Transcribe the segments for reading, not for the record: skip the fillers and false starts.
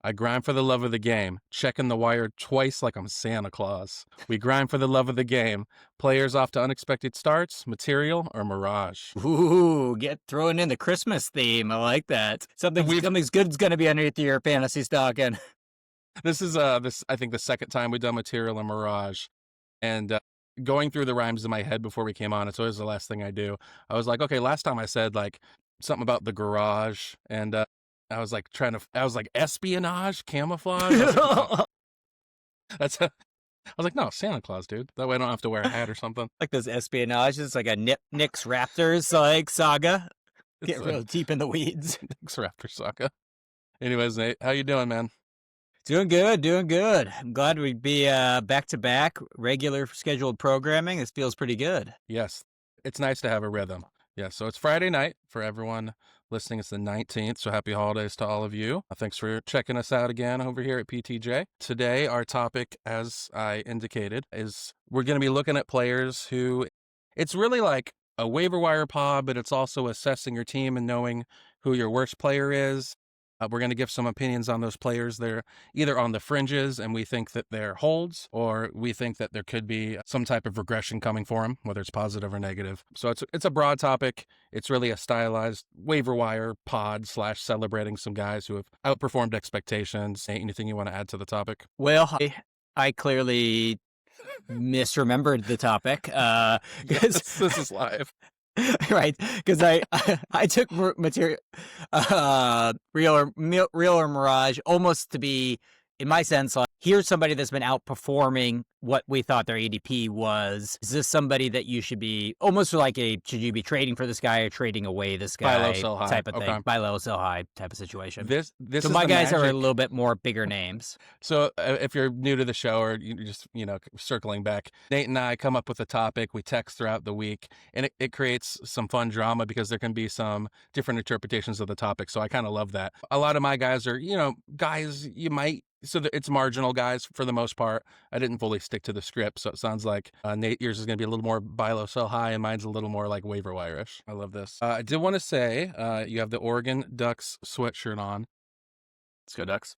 I grind for the love of the game, checking the wire twice like I'm Santa Claus. We grind for the love of the game. Players off to unexpected starts, material, or Mirage. Ooh, throwing in the Christmas theme. I like that. Something's good's gonna be underneath your fantasy stocking. This is I think the second time we've done material and Mirage, and going through the rhymes in my head before we came on, it's always the last thing I do. I was like, okay, last time I said like something about the garage, and I was like espionage, camouflage. I was like, no. That's I was like, no, Santa Claus, dude. That way I don't have to wear a hat or something. Like those espionage. It's like a Knicks Raptors like saga. Get It's real deep in the weeds. Knicks Raptor saga. Anyways, Nate, how you doing, man? Doing good, doing good. I'm glad we'd be back to back, regular scheduled programming. This feels pretty good. Yes, it's nice to have a rhythm. Yeah, so it's Friday night for everyone listening. It's the 19th, so happy holidays to all of you. Thanks for checking us out again over here at PTJ. Today, our topic, as I indicated, is we're going to be looking at players who, it's really like a waiver wire pod, but it's also assessing your team and knowing who your worst player is. We're going to give some opinions on those players. They're either on the fringes and we think that they're holds, or we think that there could be some type of regression coming for them, whether it's positive or negative. So it's a broad topic. It's really a stylized waiver wire pod / celebrating some guys who have outperformed expectations. Anything you want to add to the topic? Well, I clearly misremembered the topic. Yes, this is live. Right, because I took material, real or Mirage, almost to be, in my sense, like, here's somebody that's been outperforming what we thought their ADP was. Is this somebody that you should be almost like should you be trading for this guy or trading away this guy Buy low, sell high type of okay. thing? Buy low, sell high type of situation. This so is my guys magic. are a little bit more bigger names. So if you're new to the show or you just, circling back, Nate and I come up with a topic, we text throughout the week, and it creates some fun drama because there can be some different interpretations of the topic. So I kind of love that. A lot of my guys are, guys you might, so it's marginal guys for the most part. I didn't fully stick to the script, so it sounds like Nate, yours is going to be a little more buy low, sell high, and mine's a little more like waiver wire-ish. I love this. I did want to say you have the Oregon Ducks sweatshirt on. Let's go Ducks.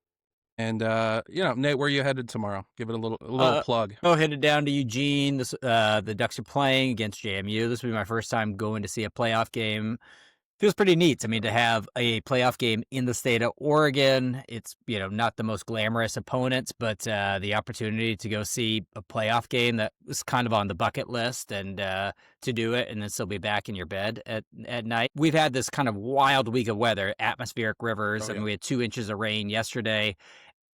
And, Nate, where are you headed tomorrow? Give it a little plug. Oh, headed down to Eugene. The Ducks are playing against JMU. This will be my first time going to see a playoff game. Feels pretty neat. I mean, to have a playoff game in the state of Oregon, it's, not the most glamorous opponents, but the opportunity to go see a playoff game that was kind of on the bucket list and to do it and then still be back in your bed at night. We've had this kind of wild week of weather, atmospheric rivers. I mean, we had 2 inches of rain yesterday.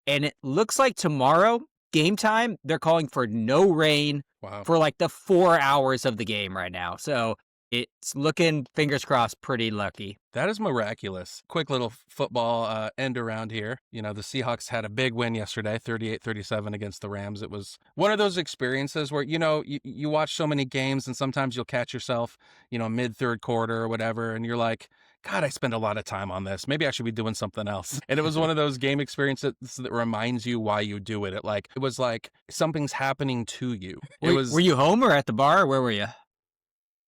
And it looks like tomorrow, game time, they're calling for no rain for like the 4 hours of the game right now. So it's looking, fingers crossed, pretty lucky. That is miraculous. Quick little football end around here. The Seahawks had a big win yesterday, 38-37 against the Rams. It was one of those experiences where, you watch so many games and sometimes you'll catch yourself, mid-third quarter or whatever, and you're like, God, I spend a lot of time on this. Maybe I should be doing something else. And it was one of those game experiences that reminds you why you do it. It was like something's happening to you. Were you home or at the bar? Or where were you?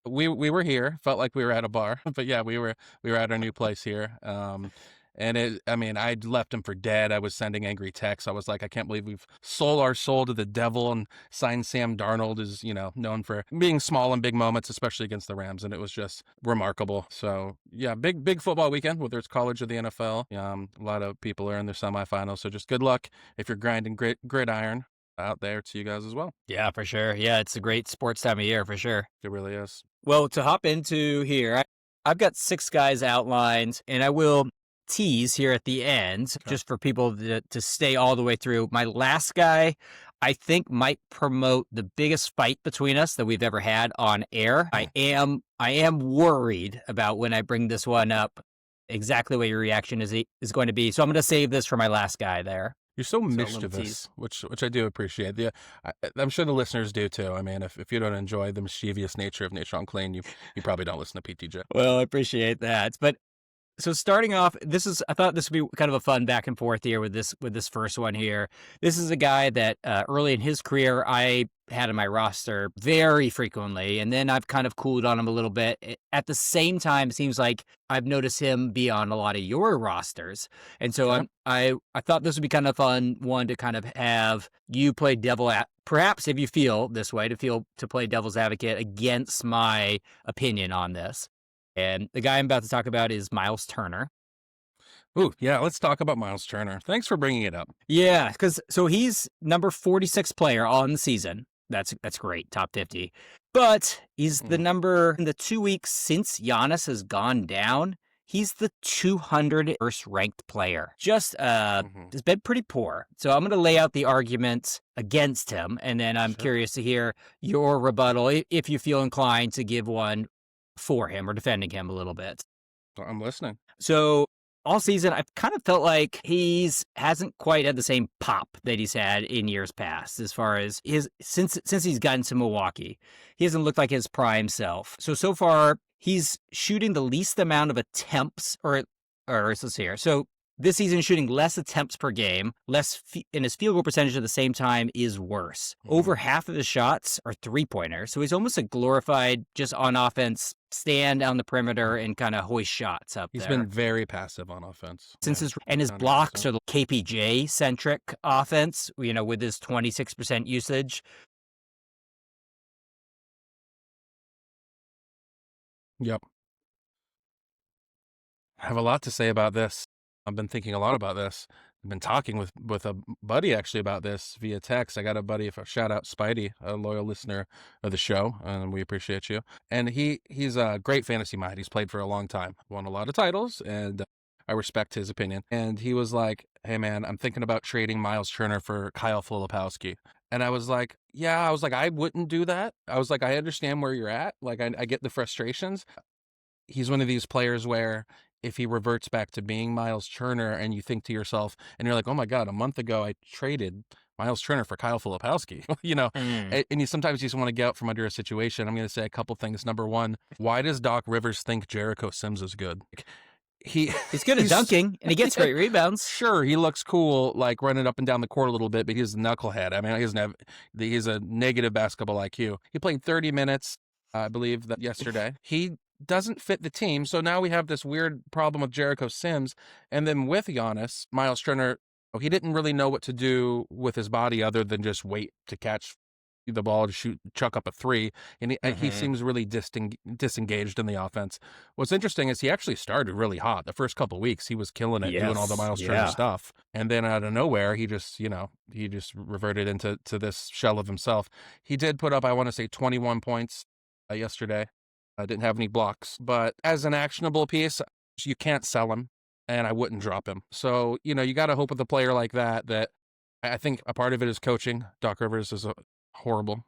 We were here. Felt like we were at a bar, but yeah, we were at our new place here. And I'd left him for dead. I was sending angry texts. I was like, I can't believe we've sold our soul to the devil and signed Sam Darnold, is, known for being small in big moments, especially against the Rams. And it was just remarkable. So yeah, big football weekend, whether it's college or the NFL. A lot of people are in their semifinals. So just good luck if you're grinding gridiron out there to you guys as well. Yeah, for sure. Yeah, it's a great sports time of year for sure. It really is. Well, to hop into here, I've got 6 guys outlined, and I will tease here at the end just for people to stay all the way through. My last guy, I think, might promote the biggest fight between us that we've ever had on air. I am worried about when I bring this one up exactly what your reaction is going to be. So I'm going to save this for my last guy there. You're so mischievous, which I do appreciate. I'm sure the listeners do too. I mean, if you don't enjoy the mischievous nature of Natron Clean, you probably don't listen to PTJ. Well, I appreciate that. But So starting off, I thought this would be kind of a fun back and forth here with this first one here. This is a guy that early in his career I had in my roster very frequently, and then I've kind of cooled on him a little bit. At the same time, it seems like I've noticed him be on a lot of your rosters, and so Okay. I thought this would be kind of fun one to kind of have you play perhaps if you feel this way to play devil's advocate against my opinion on this. And the guy I'm about to talk about is Miles Turner. Ooh, yeah, let's talk about Miles Turner. Thanks for bringing it up. Yeah, because so he's number 46 player on the season. That's great, top 50. But he's the number in the 2 weeks since Giannis has gone down. He's the 201st ranked player. Just has been pretty poor. So I'm going to lay out the arguments against him, and then I'm curious to hear your rebuttal if you feel inclined to give one for him or defending him a little bit. I'm listening. So all season, I've kind of felt like hasn't quite had the same pop that he's had in years past. As far as since he's gotten to Milwaukee, he hasn't looked like his prime self. So far, he's shooting the least amount of attempts, or let's see here. So this season, shooting less attempts per game, and his field goal percentage at the same time is worse. Over half of his shots are 3-pointers, so he's almost a glorified, just on offense, stand on the perimeter and kind of hoist shots up there. He's been very passive on offense. And his 100%. blocks are the KPJ centric offense, with his 26% usage. Yep. I have a lot to say about this. I've been thinking a lot about this. I've been talking with a buddy actually about this via text. I got a buddy, shout out Spidey, a loyal listener of the show, and we appreciate you. And he's a great fantasy mind. He's played for a long time, won a lot of titles, and I respect his opinion. And he was like, "Hey man, I'm thinking about trading Miles Turner for Kyle Filipowski." And I was like, "Yeah," I was like, "I wouldn't do that." I was like, "I understand where you're at. Like, I get the frustrations." He's one of these players where if he reverts back to being Miles Turner and you think to yourself and you're like, oh my God, a month ago I traded Miles Turner for Kyle Filipowski, and you sometimes just want to get out from under a situation. I'm going to say a couple things. Number one, why does Doc Rivers think Jericho Sims is good? He's good at dunking and he gets great rebounds. Sure, he looks cool, like running up and down the court a little bit, but he's a knucklehead. I mean, he's a negative basketball IQ. He played 30 minutes, I believe, that yesterday. He doesn't fit the team. So now we have this weird problem with Jericho Sims. And then with Giannis, Miles Turner, he didn't really know what to do with his body other than just wait to catch the ball to chuck up a three. And he seems really disengaged in the offense. What's interesting is he actually started really hot. The first couple of weeks, he was killing it, doing all the Miles Turner stuff. And then out of nowhere, he just reverted into this shell of himself. He did put up, I want to say, 21 points yesterday. I didn't have any blocks, but as an actionable piece, you can't sell him, and I wouldn't drop him. So, you got to hope with a player like that I think a part of it is coaching. Doc Rivers is a horrible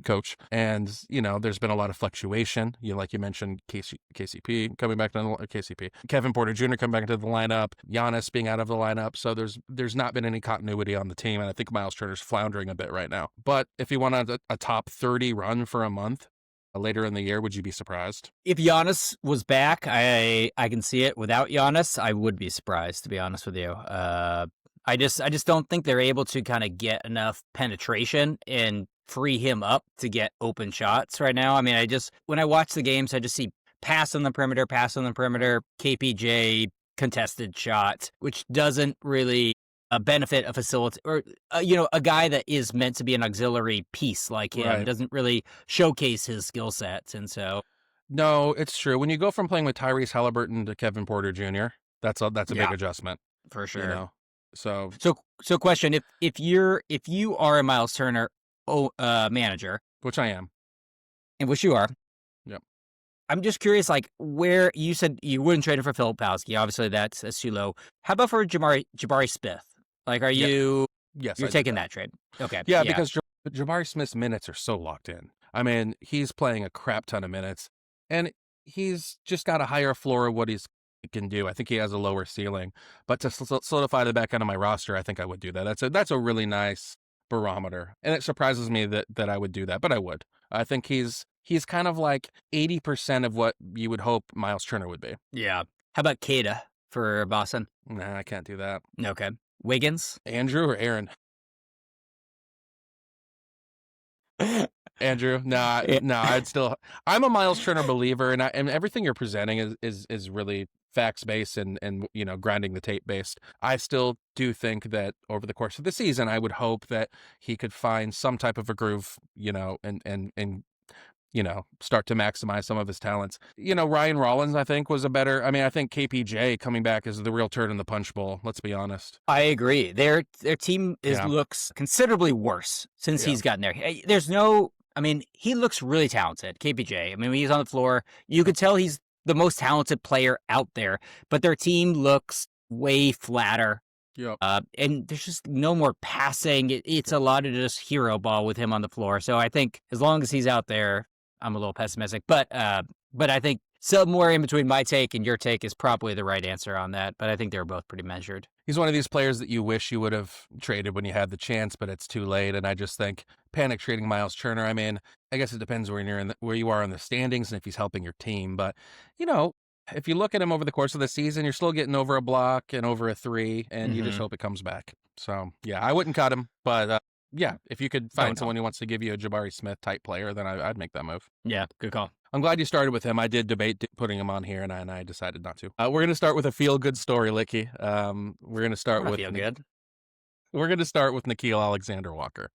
coach, and there's been a lot of fluctuation. Like you mentioned, KCP coming back to KCP, Kevin Porter Jr. coming back into the lineup, Giannis being out of the lineup. So there's not been any continuity on the team, and I think Miles Turner's floundering a bit right now. But if he went on a top 30 run for a month later in the year, would you be surprised? If Giannis was back, I can see it. Without Giannis, I would be surprised, to be honest with you. I just don't think they're able to kind of get enough penetration and free him up to get open shots right now. I mean, when I watch the games, I just see pass on the perimeter, KPJ contested shot, which doesn't really benefit a facility or a guy that is meant to be an auxiliary piece like him. Right. Doesn't really showcase his skill sets, and so no, it's true. When you go from playing with Tyrese Halliburton to Kevin Porter Jr., that's a big adjustment for sure. So question: if you are a Miles Turner manager, which I am, and which you are, yep. I'm just curious, like where you said you wouldn't trade him for Filipowski. Obviously, that's too low. How about for Jabari Smith? Like, are you? Yes, you're taking that trade. Okay. Yeah, because Jabari Smith's minutes are so locked in. I mean, he's playing a crap ton of minutes, and he's just got a higher floor of what he can do. I think he has a lower ceiling. But to solidify the back end of my roster, I think I would do that. That's a really nice barometer, and it surprises me that I would do that, but I would. I think he's he's kind of like 80% of what you would hope Miles Turner would be. Yeah. How about Kada for Boston? Nah, I can't do that. Okay. Wiggins? Andrew or Aaron? Andrew, Yeah. I'm a Miles Turner believer, and everything you're presenting is really facts based and grinding the tape based. I still do think that over the course of the season, I would hope that he could find some type of a groove, and start to maximize some of his talents. Ryan Rollins, I think, was I think KPJ coming back is the real turd in the punch bowl. Let's be honest. I agree. Their team Yeah. looks considerably worse since Yeah. he's gotten there. He looks really talented, KPJ. I mean, when he's on the floor, you could tell he's the most talented player out there, but their team looks way flatter. Yep. And there's just no more passing. It's a lot of just hero ball with him on the floor. So I think as long as he's out there, I'm a little pessimistic. But I think somewhere in between my take and your take is probably the right answer on that. But I think they're both pretty measured. He's one of these players that you wish you would have traded when you had the chance, but it's too late. And I just think panic trading Miles Turner. I mean, I guess it depends where you are in the standings and if he's helping your team. But if you look at him over the course of the season, you're still getting over a block and over a three, and you just hope it comes back. So yeah, I wouldn't cut him, but yeah, if you could find someone who wants to give you a Jabari Smith type player, then I'd make that move. Yeah, good call. I'm glad you started with him. I did debate putting him on here, and I decided not to. We're going to start with a feel-good story, Litke. We're going to start with feel good. We're going to start with Nickeil Alexander-Walker.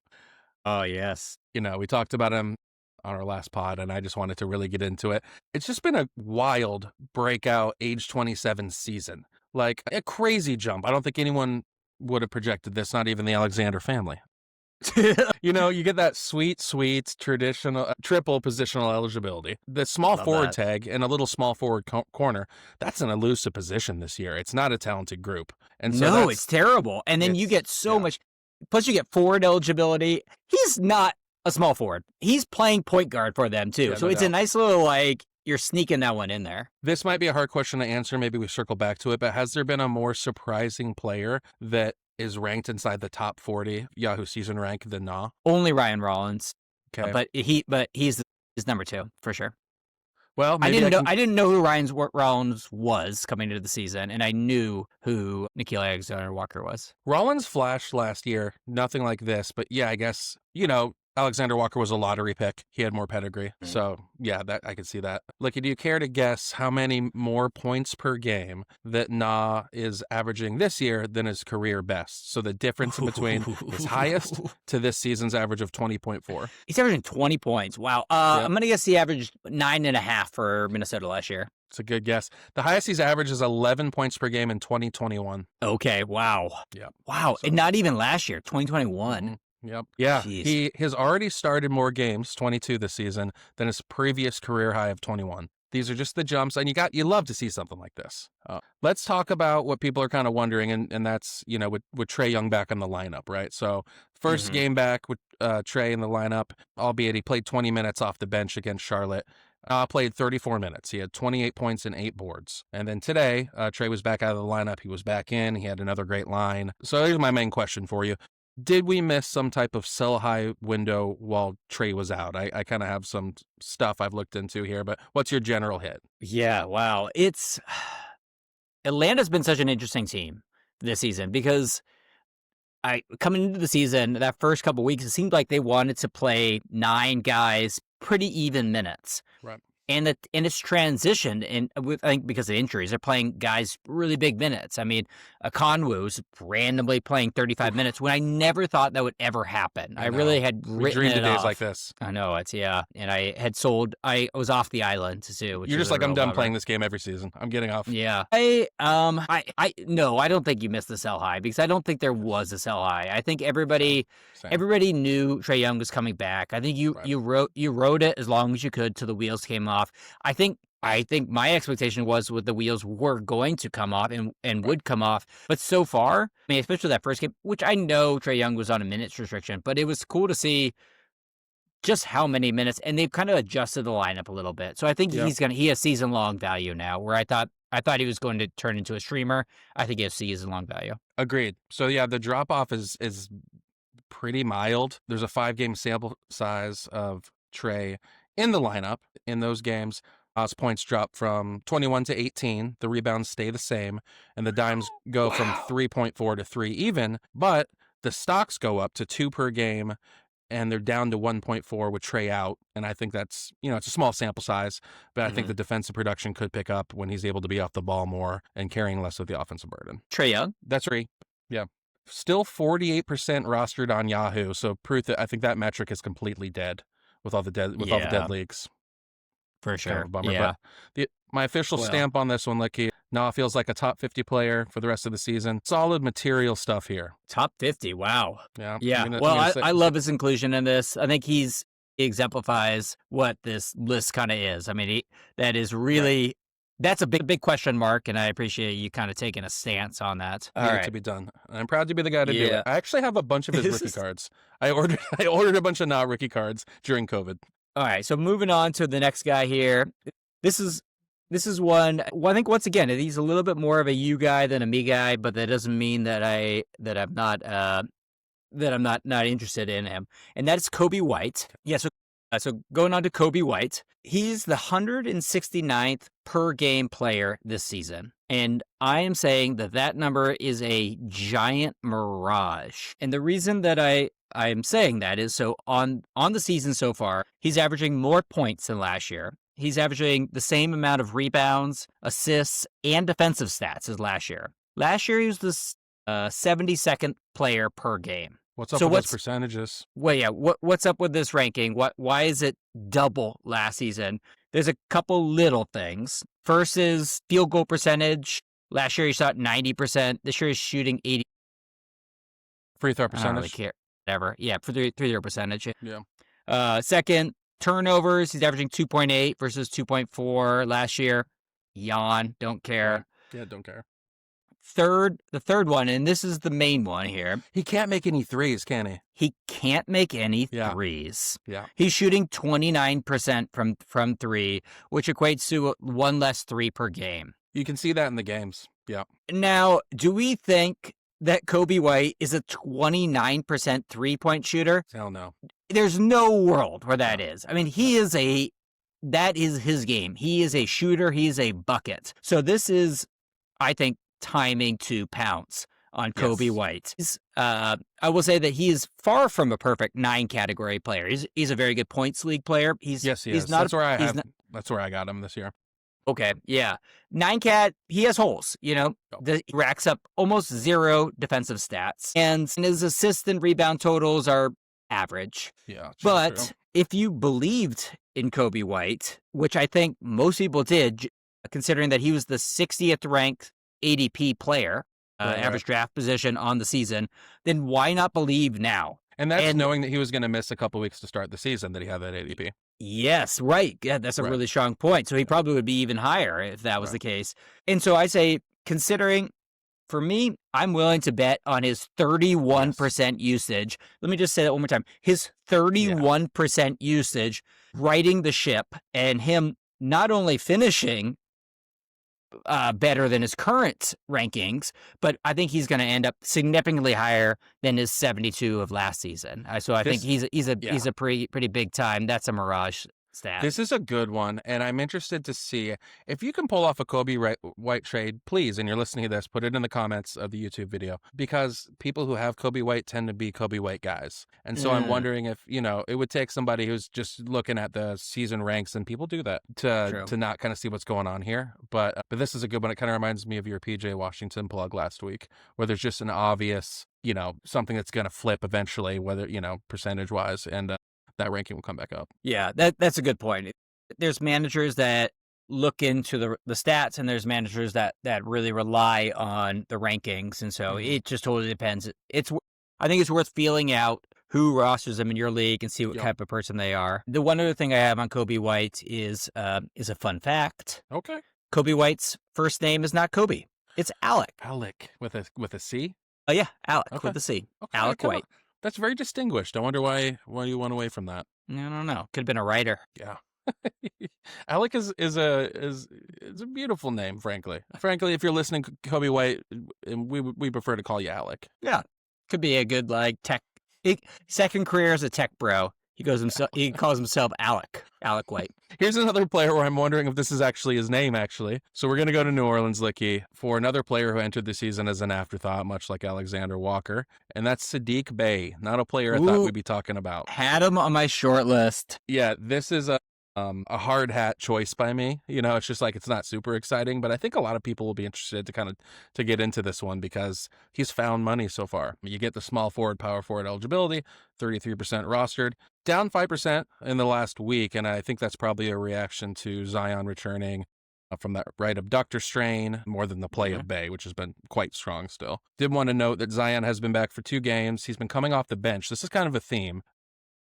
Oh yes. We talked about him on our last pod, and I just wanted to really get into it. It's just been a wild breakout age 27 season, like a crazy jump. I don't think anyone would have projected this, not even the Alexander family. You get that sweet traditional triple positional eligibility. The small forward tag and a little small forward corner, that's an elusive position this year. It's not a talented group. And so it's terrible. And then you get so much, plus you get forward eligibility. He's not a small forward. He's playing point guard for them too. Yeah, so it's a nice little, you're sneaking that one in there. This might be a hard question to answer. Maybe we circle back to it, but has there been a more surprising player that is ranked inside the top 40 Yahoo season rank than Nah? Only Ryan Rollins. Okay. But he's number 2 for sure. Well, I didn't know who Rollins was coming into the season, and I knew who Nickeil Alexander-Walker was. Rollins flashed last year, nothing like this, but yeah, I guess, Alexander Walker was a lottery pick. He had more pedigree. So, yeah, that I could see that. Lucky, do you care to guess how many more points per game that Nah is averaging this year than his career best? So the difference in between his highest to this season's average of 20.4. He's averaging 20 points. Wow. I'm going to guess he averaged 9.5 for Minnesota last year. It's a good guess. The highest he's averaged is 11 points per game in 2021. Okay, wow. Yeah. Wow, and not even last year, 2021. Mm-hmm. Yep. Yeah. Jeez. He has already started more games, 22 this season, than his previous career high of 21. These are just the jumps, and you love to see something like this. Let's talk about what people are kind of wondering, and that's, with Trae Young back in the lineup, right? So first game back with Trae in the lineup, albeit he played 20 minutes off the bench against Charlotte. Played 34 minutes. He had 28 points and 8 boards. And then today, Trae was back out of the lineup. He was back in. He had another great line. So here's my main question for you. Did we miss some type of sell high window while Trae was out? I kind of have some stuff I've looked into here, but what's your general hit? Yeah, wow. Atlanta's been such an interesting team this season because coming into the season, that first couple weeks, it seemed like they wanted to play 9 guys pretty even minutes. Right. And it's transitioned, and I think because of injuries, they're playing guys really big minutes. I mean, Conwu's randomly playing 35 minutes when I never thought that would ever happen. I really had written dreamed it of days off. like this. I know and I had sold. I was off the island too. You're just like, I'm done playing this game every season. I'm getting off. Yeah. No, I don't think you missed the sell high because I don't think there was a sell high. I think everybody knew Trae Young was coming back. I think you rode it as long as you could till the wheels came off. I think my expectation was the wheels were going to come off and would come off. But so far, I mean, especially that first game, which I know Trae Young was on a minutes restriction, but it was cool to see just how many minutes, and they've kind of adjusted the lineup a little bit. So I think he has season long value now, where I thought he was going to turn into a streamer. I think he has season long value. Agreed. So yeah, the drop off is pretty mild. There's a 5-game sample size of Trae in the lineup in those games. His points drop from 21 to 18. The rebounds stay the same, and the dimes go from 3.4 to 3 even, but the stocks go up to 2 per game, and they're down to 1.4 with Trey out. And I think that's, it's a small sample size, but I think the defensive production could pick up when he's able to be off the ball more and carrying less of the offensive burden. Trey Young? That's right. Yeah. Still 48% rostered on Yahoo, so proof that I think that metric is completely dead with all the dead leagues. For sure. Kind of a bummer. Yeah. But my official stamp on this one, Litke, now it feels like a top 50 player for the rest of the season. Solid material stuff here. Top 50. Wow. Yeah. Yeah. I love his inclusion in this. I think he exemplifies what this list kind of is. I mean, that is really, that's a big question mark, and I appreciate you kind of taking a stance on that. All right. To be done. And I'm proud to be the guy to do it. I actually have a bunch of his rookie cards. I ordered a bunch of rookie cards during COVID. All right, so moving on to the next guy here. This is one. Well, I think once again, he's a little bit more of a you guy than a me guy, but that doesn't mean that I'm not interested in him. And that's Kobe White. Yeah. So going on to Kobe White, he's the 169th per game player this season. And I am saying that number is a giant mirage. And the reason that I'm saying that is so on the season so far, he's averaging more points than last year. He's averaging the same amount of rebounds, assists, and defensive stats as last year. Last year, he was the 72nd player per game. What's up with those percentages? Well, yeah. What's up with this ranking? Why is it double last season? There's a couple little things. First is field goal percentage. Last year he shot 90%. This year he's shooting 80%. Free throw percentage. I don't really care. Whatever. Yeah, for the free throw percentage. Yeah. Second, turnovers. He's averaging 2.8 versus 2.4 last year. Yawn. Don't care. Yeah, don't care. The third one, and this is the main one here. He can't make any threes, can he? He can't make any threes. Yeah. He's shooting 29% from three, which equates to one less three per game. You can see that in the games. Yeah. Now, do we think that Kobe White is a 29% three-point shooter? Hell no. There's no world where that is. I mean, that is his game. He is a shooter. He is a bucket. So this is, I think, timing to pounce on Kobe White. I will say that he is far from a perfect 9 category player. He's a very good points league player. He's not. That's where I got him this year. Okay, yeah, 9 cat. He has holes. He racks up almost 0 defensive stats, and his assist and rebound totals are average. Yeah, but if you believed in Kobe White, which I think most people did, considering that he was the 60th ranked ADP player, average draft position on the season, then why not believe now? And that's knowing that he was going to miss a couple weeks to start the season, that he had that ADP. Yes, right. Yeah, that's a really strong point. So he probably would be even higher if that was the case. And so I say, considering, for me, I'm willing to bet on his 31% usage. Let me just say that one more time. His 31% usage, riding the ship, and him not only finishing better than his current rankings, but I think he's going to end up significantly higher than his 72 of last season. So I think he's a pretty big time. That's a mirage stat. This is a good one, and I'm interested to see if you can pull off a Kobe White trade, please, and you're listening to this, put it in the comments of the YouTube video, because people who have Kobe White tend to be Kobe White guys. And so I'm wondering if, it would take somebody who's just looking at the season ranks, and people do that, to not kind of see what's going on here. But this is a good one. It kind of reminds me of your PJ Washington plug last week, where there's just an obvious, something that's going to flip eventually, whether, percentage-wise, and that ranking will come back up. Yeah, that's a good point. There's managers that look into the stats, and there's managers that really rely on the rankings, and so it just totally depends. I think it's worth feeling out who rosters them in your league and see what type of person they are. The one other thing I have on Kobe White is a fun fact. Okay. Kobe White's first name is not Kobe; it's Alec. Alec with a C. Oh yeah, Alec with a C. Okay, Alec White. That's very distinguished. I wonder why you went away from that. I don't know. Could have been a writer. Yeah. Alec is a beautiful name, frankly. Frankly, if you're listening, Kobe White, we prefer to call you Alec. Yeah. Could be a good tech. Second career as a tech bro. He calls himself Alec White. Here's another player where I'm wondering if this is actually his name, actually. So we're going to go to New Orleans, Litke, for another player who entered the season as an afterthought, much like Alexander Walker, and that's Saddiq Bey, not a player I thought we'd be talking about. Had him on my short list. Yeah, this is a hard hat choice by me. It's just like it's not super exciting, but I think a lot of people will be interested to get into this one because he's found money so far. You get the small forward, power forward eligibility, 33% rostered, down 5% in the last week, and I think that's probably a reaction to Zion returning from that right abductor strain more than the play of Bey, which has been quite strong still. Did want to note that Zion has been back for 2 games. He's been coming off the bench. This is kind of a theme.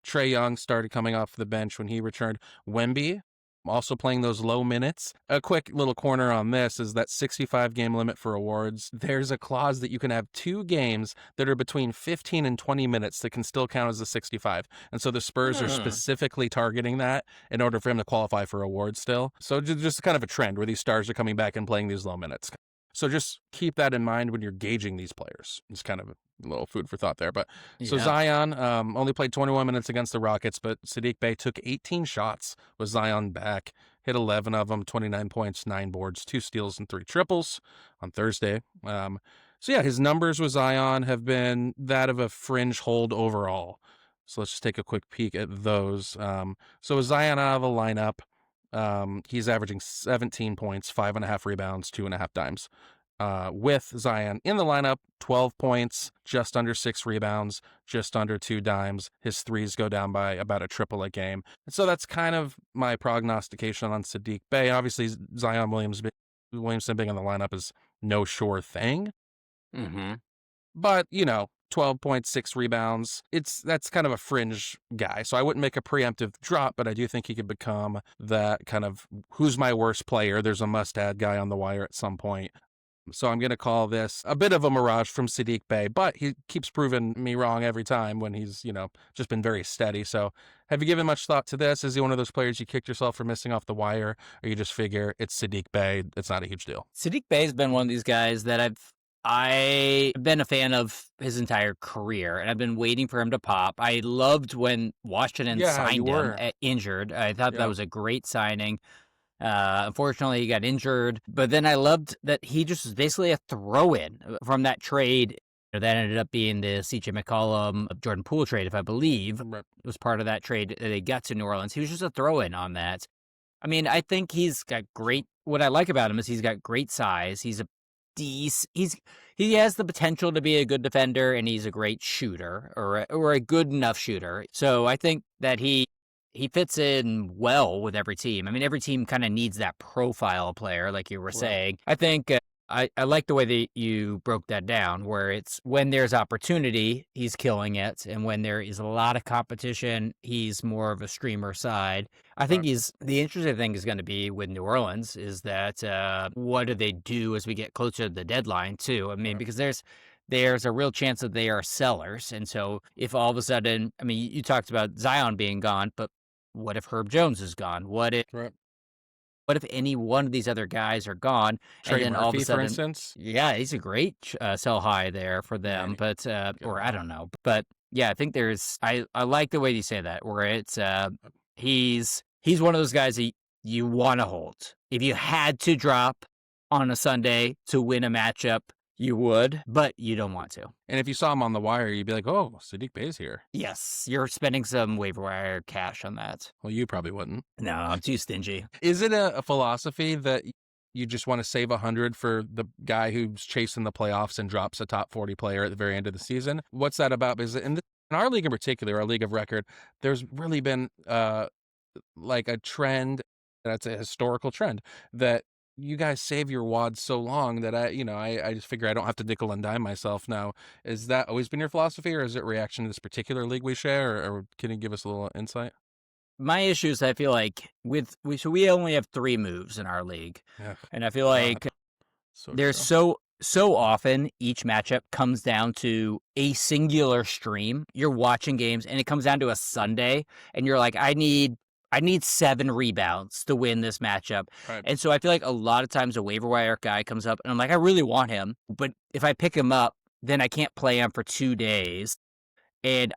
Trae Young started coming off the bench when he returned. Wemby also playing those low minutes. A quick little corner on this is that 65 game limit for awards. There's a clause that you can have 2 games that are between 15 and 20 minutes that can still count as the 65. And so the Spurs are specifically targeting that in order for him to qualify for awards still. So just kind of a trend where these stars are coming back and playing these low minutes. So just keep that in mind when you're gauging these players. It's kind of a little food for thought there. But so Zion only played 21 minutes against the Rockets, but Saddiq Bey took 18 shots with Zion back, hit 11 of them, 29 points, 9 boards, 2 steals, and 3 triples on Thursday. His numbers with Zion have been that of a fringe hold overall. So let's just take a quick peek at those. So with Zion out of the lineup, he's averaging 17 points, 5.5 rebounds, 2.5 dimes. With Zion in the lineup, 12 points, just under 6 rebounds, just under 2 dimes. His threes go down by about a triple a game. And so that's kind of my prognostication on Saddiq Bey. Obviously, Zion Williamson being in the lineup is no sure thing. Mm-hmm. But, 12.6 rebounds. That's kind of a fringe guy. So I wouldn't make a preemptive drop, but I do think he could become that kind of who's my worst player. There's a must-add guy on the wire at some point. So I'm going to call this a bit of a mirage from Saddiq Bey, but he keeps proving me wrong every time when he's, just been very steady. So have you given much thought to this? Is he one of those players you kicked yourself for missing off the wire, or you just figure it's Saddiq Bey, it's not a huge deal? Saddiq Bey has been one of these guys that I've been a fan of his entire career, and I've been waiting for him to pop. I loved when Washington signed him injured. I thought that was a great signing. Unfortunately, he got injured, but then I loved that he just was basically a throw-in from that trade that ended up being the CJ McCollum Jordan Poole trade, if I believe. It was part of that trade that they got to New Orleans. He was just a throw-in on that. I mean, I think he's got great. What I like about him is he's got great size. He has the potential to be a good defender, and he's a great shooter or a good enough shooter. So I think that he fits in well with every team. I mean, every team kind of needs that profile player, like you were saying. I think I like the way that you broke that down, where it's when there's opportunity, he's killing it. And when there is a lot of competition, he's more of a streamer side. I think the interesting thing is going to be with New Orleans is that what do they do as we get closer to the deadline, too? I mean, because there's a real chance that they are sellers. And so if all of a sudden, I mean, you talked about Zion being gone, but what if Herb Jones is gone? What if any one of these other guys are gone? Trey and then Murphy, all of a sudden, for instance? Yeah, he's a great sell high there for them. But or I don't know. But yeah, I think I like the way you say that, where it's he's one of those guys that you want to hold. If you had to drop on a Sunday to win a matchup, you would, but you don't want to. And if you saw him on the wire, you'd be like, oh, Saddiq Bey's here. Yes, you're spending some waiver wire cash on that. Well, you probably wouldn't. No, I'm too stingy. Is it a philosophy that you just want to save 100 for the guy who's chasing the playoffs and drops a top 40 player at the very end of the season? What's that about? Because in our league in particular, our league of record, there's really been like a trend, that's a historical trend, that you guys save your wads so long that I just figure I don't have to nickel and dime myself now. Is that always been your philosophy, or is it reaction to this particular league we share, or can you give us a little insight? My issue is I feel like we only have 3 moves in our league. Yeah. And I feel like there's so often each matchup comes down to a singular stream. You're watching games and it comes down to a Sunday and you're like, I need 7 rebounds to win this matchup. Right. And so I feel like a lot of times a waiver wire guy comes up and I'm like, I really want him, but if I pick him up, then I can't play him for 2 days. And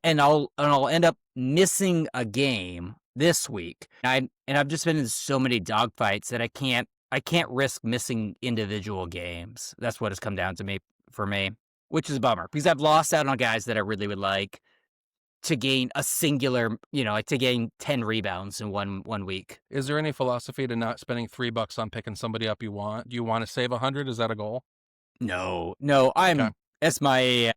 I'll end up missing a game this week. And I've just been in so many dogfights that I can't risk missing individual games. That's what it's come down to me for me, which is a bummer because I've lost out on guys that I really would like to gain a singular, like to gain 10 rebounds in one week. Is there any philosophy to not spending $3 on picking somebody up you want? Do you want to save 100? Is that a goal? No, Okay. that's my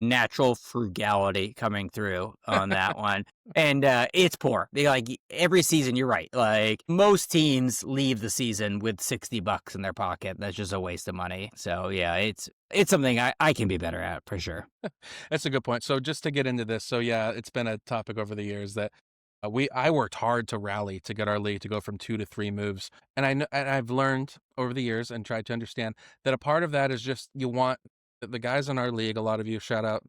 natural frugality coming through on that one. And it's poor. Like every season, you're right. Like most teams leave the season with $60 in their pocket. That's just a waste of money. So yeah, it's something I can be better at for sure. That's a good point. So just to get into this, so yeah, it's been a topic over the years that I worked hard to rally to get our league to go from 2 to 3 moves, and I've learned over the years and tried to understand that a part of that is just you want the guys in our league. A lot of you, shout out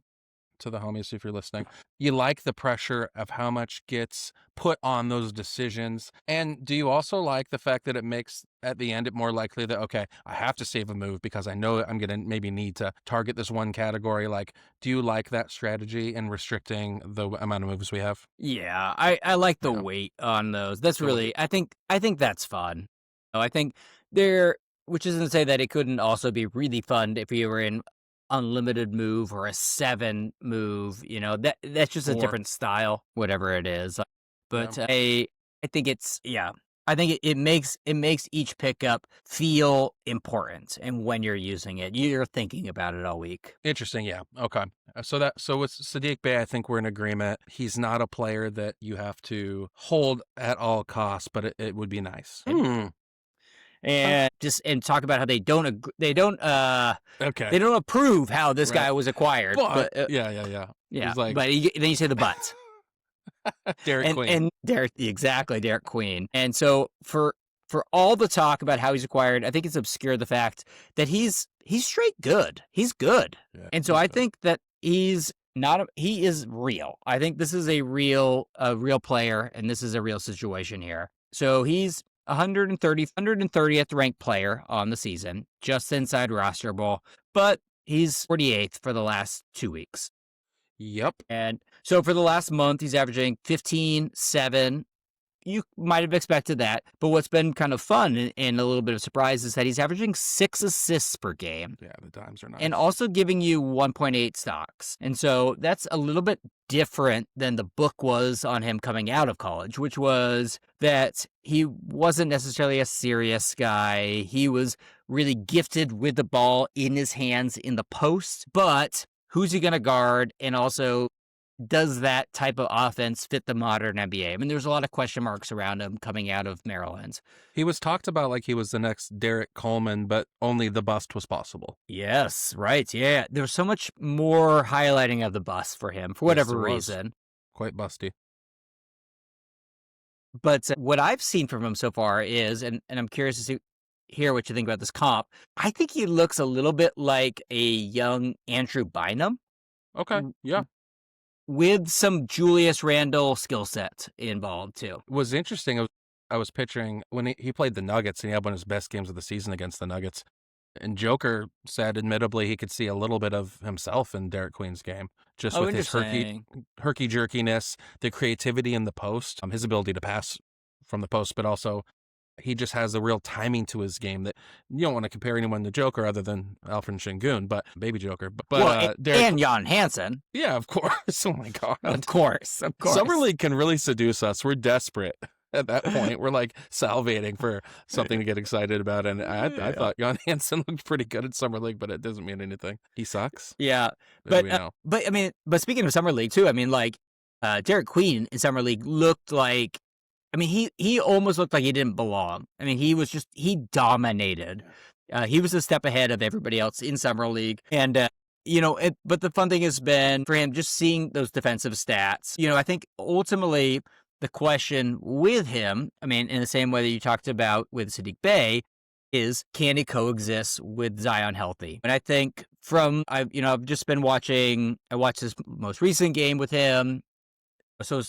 to the homies if you're listening, you like the pressure of how much gets put on those decisions. And do you also like the fact that it makes at the end it more likely that, okay, I have to save a move because I know I'm going to maybe need to target this one category? Like, do you like that strategy in restricting the amount of moves we have? Yeah, I like the Yeah. weight on those. That's The really, I think that's fun. I think which isn't to say that it couldn't also be really fun if you were in unlimited move or a 7 move, that's just a Or- different style, whatever it is. But Yeah. I think I think it makes each pickup feel important, and when you're using it, you're thinking about it all week. Interesting. Yeah. Okay. So with Sadiq Bey, I think we're in agreement. He's not a player that you have to hold at all costs, but it would be nice. And talk about how they don't Okay. they don't approve how this Right. guy was acquired. But Yeah. He's like But then you say the but. Derek Queen. And Derek Queen. And so for all the talk about how he's acquired, I think it's obscured the fact that he's straight good. He's good. Yeah, And so he's I good. think that he is real. I think this is a real player, and this is a real situation here. So he's 130th ranked player on the season, just inside roster ball, but he's 48th for the last 2 weeks. Yep. And so for the last month, he's averaging 15, 7. You might have expected that. But what's been kind of fun and a little bit of surprise is that he's averaging 6 assists per game. Yeah, the dimes are nice. And also giving you 1.8 stocks. And so that's a little bit different than the book was on him coming out of college, which was that he wasn't necessarily a serious guy. He was really gifted with the ball in his hands in the post, but who's he going to guard? And also, does that type of offense fit the modern NBA? I mean, there's a lot of question marks around him coming out of Maryland. He was talked about like he was the next Derek Coleman, but only the bust was possible. Yes, right. Yeah. There's so much more highlighting of the bust for him for whatever there was. reason. Quite busty. But what I've seen from him so far is, and I'm curious to hear what you think about this comp, I think he looks a little bit like a young Andrew Bynum. Okay. Yeah. With some Julius Randle skill set involved too. It was interesting. I was picturing when he played the Nuggets and he had one of his best games of the season against the Nuggets. And Joker said, admittedly, he could see a little bit of himself in Derek Queen's game, just with his herky jerkiness, the creativity in the post, his ability to pass from the post, but also he just has a real timing to his game that you don't want to compare anyone to Joker other than Alfred Şengün, but Baby Joker. But and Jan Hansen. Yeah, of course. Oh my God. Of course. Summer League can really seduce us. We're desperate at that point. We're like salivating for something to get excited about. And I thought Jan Hansen looked pretty good at Summer League, but it doesn't mean anything. He sucks. Yeah. But speaking of Summer League too, I mean, like Derek Queen in Summer League looked like, I mean, he almost looked like he didn't belong. I mean, he dominated. He was a step ahead of everybody else in Summer League. And, but the fun thing has been for him just seeing those defensive stats. I think ultimately the question with him, I mean, in the same way that you talked about with Sadiq Bey, is can he coexist with Zion healthy? And I think I've just been watching, I watched his most recent game with him. So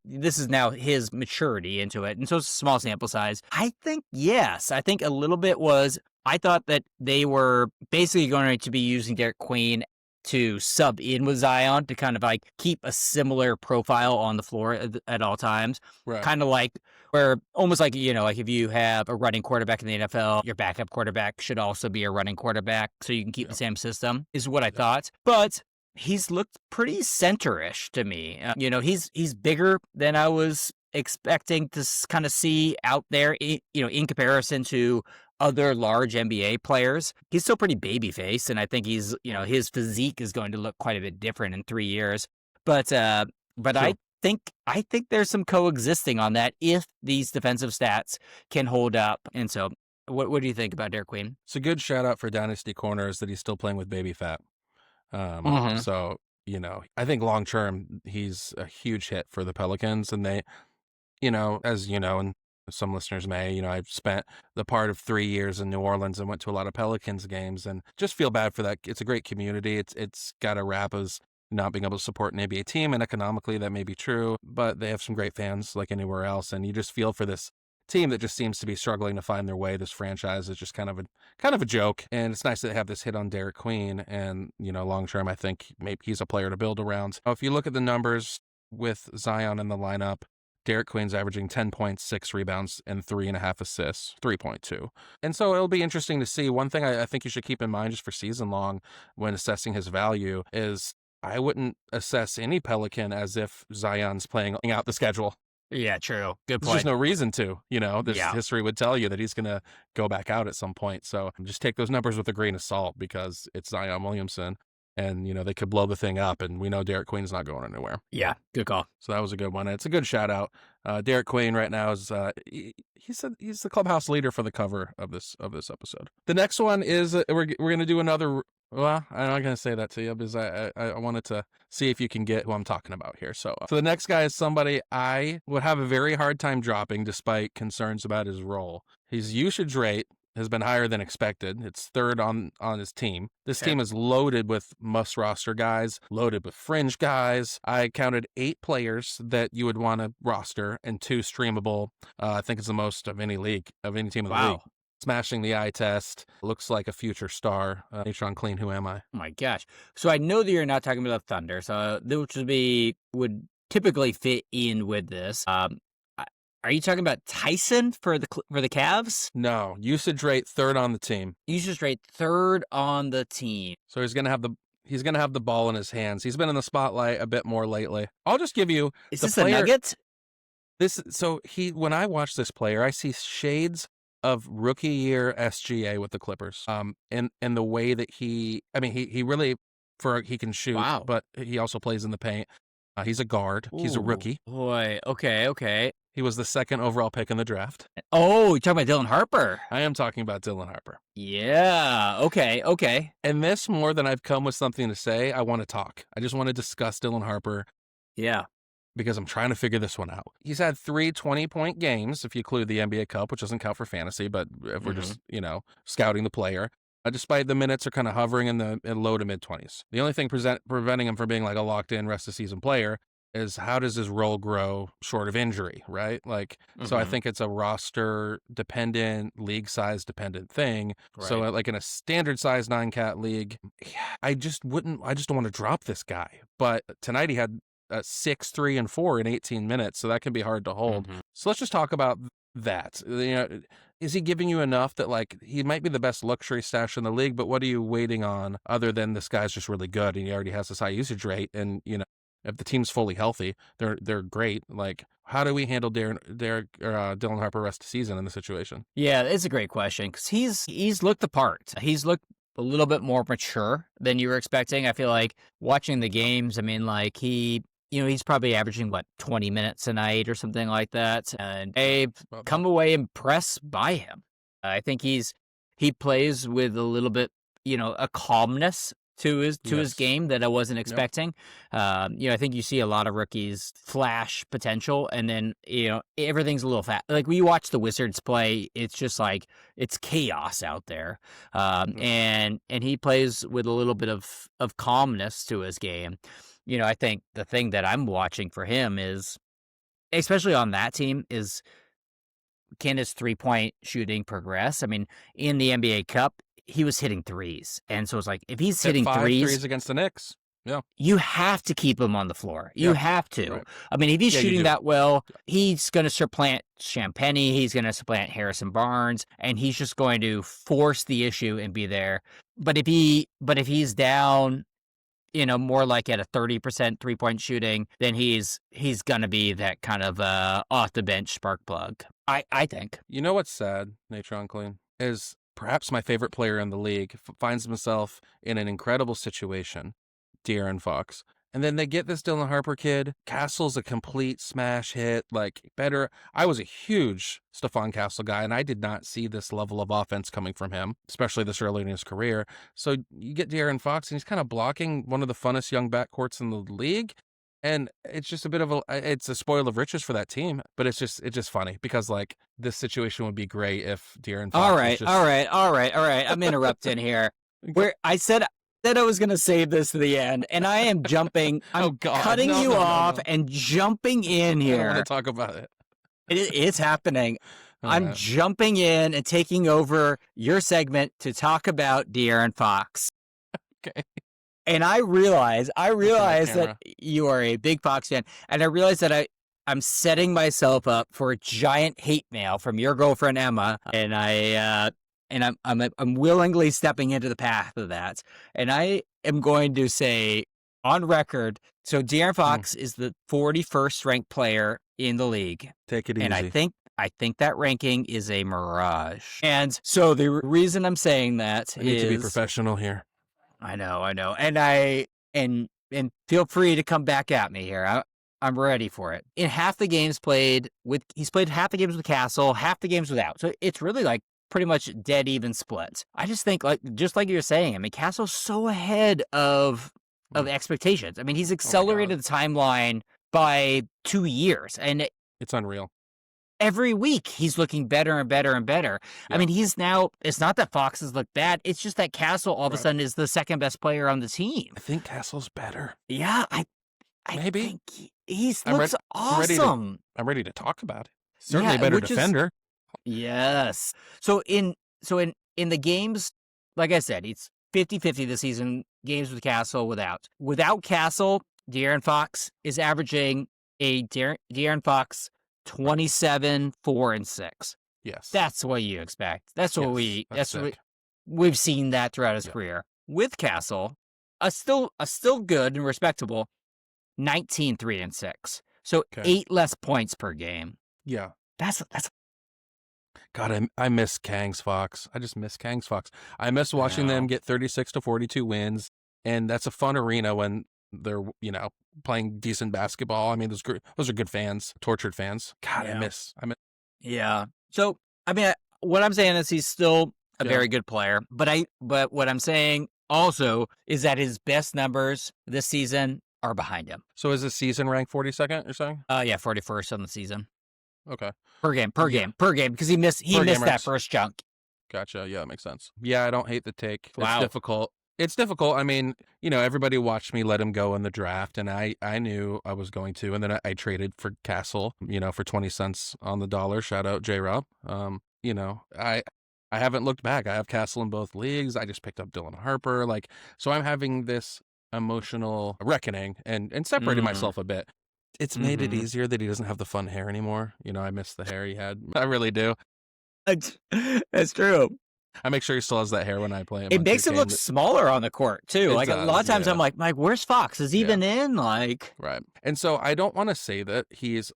this is now his maturity into it. And so it's a small sample size. I think, yes. I think a little bit was, I thought that they were basically going to be using Derek Queen to sub in with Zion to kind of like keep a similar profile on the floor at all times. Right. Kind of like where almost like, like if you have a running quarterback in the NFL, your backup quarterback should also be a running quarterback so you can keep the same system, is what I thought. But he's looked pretty center-ish to me. He's bigger than I was expecting to kind of see out there, in comparison to other large NBA players. He's still pretty baby-faced, and I think he's, his physique is going to look quite a bit different in 3 years. But I think there's some coexisting on that if these defensive stats can hold up. And so, what do you think about Derek Queen? It's a good shout out for Dynasty Corners that he's still playing with baby fat. So, I think long term, he's a huge hit for the Pelicans. And they, as you know, and some listeners may, I've spent the part of 3 years in New Orleans and went to a lot of Pelicans games and just feel bad for that. It's a great community. It's got a rap as not being able to support an NBA team, and economically that may be true, but they have some great fans like anywhere else. And you just feel for this team that just seems to be struggling to find their way. This franchise is just kind of a joke, and it's nice that they have this hit on Derek Queen. And long term, I think maybe he's a player to build around. If you look at the numbers with Zion in the lineup, Derek Queen's averaging 10 points, 6 rebounds, and 3.5 assists, 3.2. And so it'll be interesting to see. One thing I think you should keep in mind just for season long when assessing his value is I wouldn't assess any Pelican as if Zion's playing out the schedule. Yeah, true. Good point. There's just no reason to, history would tell you that he's going to go back out at some point. So just take those numbers with a grain of salt because it's Zion Williamson and, they could blow the thing up and we know Derek Queen's not going anywhere. Yeah, good call. So that was a good one. And it's a good shout out. Derek Queen right now is, he's the clubhouse leader for the cover of this episode. The next one is, we're going to do another. Well, I'm not going to say that to you because I wanted to see if you can get who I'm talking about here. So the next guy is somebody I would have a very hard time dropping despite concerns about his role. His usage rate has been higher than expected. It's third on his team. This team is loaded with must-roster guys, loaded with fringe guys. I counted 8 players that you would want to roster and 2 streamable. I think it's the most of any team in the league. Smashing the eye test. Looks like a future star. Natron Clean, who am I? Oh my gosh. So I know that you're not talking about Thunder, so which would typically fit in with this. Are you talking about Tyson for the Cavs? No, usage rate third on the team. Usage rate third on the team. So he's gonna have the ball in his hands. He's been in the spotlight a bit more lately. I'll just give you. Is this a Nuggets? When I watch this player, I see shades of rookie year SGA with the Clippers. In the way that he really he can shoot, but he also plays in the paint. He's a guard. He's a rookie. Boy, okay. He was the 2nd overall pick in the draft. Oh, you're talking about Dylan Harper. I am talking about Dylan Harper. Yeah, okay. And this, more than I've come with something to say, I want to talk. I just want to discuss Dylan Harper. Yeah. Because I'm trying to figure this one out. He's had 3 20-point games, if you include the NBA Cup, which doesn't count for fantasy, but if we're just, scouting the player. Despite the minutes are kind of hovering in the low to mid-20s. The only thing preventing him from being like a locked-in rest-of-season player is how does his role grow short of injury, right? So I think it's a roster-dependent, league-size-dependent thing. Right. So like in a standard-size 9-cat league, I just don't want to drop this guy. But tonight he had 6, 3, and 4 in 18 minutes, so that can be hard to hold. So let's just talk about that. Is he giving you enough that he might be the best luxury stash in the league, but what are you waiting on other than this guy's just really good and he already has this high usage rate? And if the team's fully healthy, they're great. How do we handle Dylan Harper rest of the season in this situation? Yeah, it's a great question because he's looked the part. He's looked a little bit more mature than you were expecting. I feel like watching the games, he's probably averaging 20 minutes a night or something like that. And I've come away impressed by him. I think he plays with a little bit, a calmness to his game that I wasn't expecting. I think you see a lot of rookies flash potential and then, everything's a little fat. Like when you watch the Wizards play, it's just it's chaos out there. And he plays with a little bit of calmness to his game. I think the thing that I'm watching for him is, especially on that team, is can his 3-point shooting progress? In the NBA Cup, he was hitting threes. And so it's like, if he's Hit hitting 5 threes, threes against the Knicks. Yeah. you have to keep him on the floor. You have to. Right. I mean, if he's Yeah, you shooting do. that well, he's going to supplant Champagny. He's going to supplant Harrison Barnes, and he's just going to force the issue and be there. But if he's down, more like at a 30% 3-point shooting, then he's going to be that kind of off the bench spark plug. I think. You know what's sad, Natron Clean, is perhaps my favorite player in the league finds himself in an incredible situation, De'Aaron Fox. And then they get this Dylan Harper kid. Castle's a complete smash hit, better. I was a huge Stephon Castle guy, and I did not see this level of offense coming from him, especially this early in his career. So you get De'Aaron Fox, and he's kind of blocking one of the funnest young backcourts in the league. And it's just a bit of it's a spoil of riches for that team, but it's just funny because this situation would be great if De'Aaron Fox All right. I'm interrupting here. Where I said I was going to save this to the end, and I am jumping. I'm cutting you off and jumping in here. I don't want to talk about it. It's happening. I'm jumping in and taking over your segment to talk about De'Aaron Fox. Okay. And I realize that you are a big Fox fan, and I realize that I'm setting myself up for a giant hate mail from your girlfriend Emma, and I'm willingly stepping into the path of that. And I am going to say on record, so De'Aaron Fox is the 41st ranked player in the league. Take it easy. And I think that ranking is a mirage. And so the reason I'm saying that I need to be professional here. I know. And feel free to come back at me here. I'm ready for it. In half the games he's played half the games with Castle, half the games without. So it's really pretty much dead even split. I just think just like you're saying, I mean, Castle's so ahead of expectations. I mean, he's accelerated the timeline by 2 years, and it's unreal. Every week he's looking better and better and better. Yeah. I mean, it's not that Fox has looked bad. It's just that Castle all of a sudden is the second best player on the team. I think Castle's better. Yeah, I maybe think he looks awesome. I'm ready to talk about it. Certainly a better defender. Yes. So in the games, like I said, it's 50-50 this season, games with Castle, without. Without Castle, De'Aaron Fox is averaging a De'Aaron Fox 27, 4, and 6. Yes. That's what you expect. That's what we've seen that throughout his career. With Castle, a still good and respectable 19, 3, and 6. So 8 less points per game. Yeah. That's God, I miss Kang's Fox. I just miss Kang's Fox. I miss watching them get 36 to 42 wins, and that's a fun arena when they're, playing decent basketball. I mean, those are good fans, tortured fans. God, I miss. Yeah. So, I mean, what I'm saying is he's still a very good player, but what I'm saying also is that his best numbers this season are behind him. So is his season ranked 42nd, you're saying? Yeah, 41st on the season. Okay. Per game, because he missed that first chunk. Gotcha. Yeah, that makes sense. Yeah, I don't hate the take. Wow. It's difficult. I mean, everybody watched me let him go in the draft, and I knew I was going to, and then I traded for Castle, for 20 cents on the dollar. Shout out J-Rob. I haven't looked back. I have Castle in both leagues. I just picked up Dylan Harper. So I'm having this emotional reckoning and separating myself a bit. It's made it easier that he doesn't have the fun hair anymore. I miss the hair he had. I really do. That's true. I make sure he still has that hair when I play him. It makes him look smaller on the court, too. A lot of times I'm like, Mike, where's Fox? Is he even in? Right. And so I don't want to say that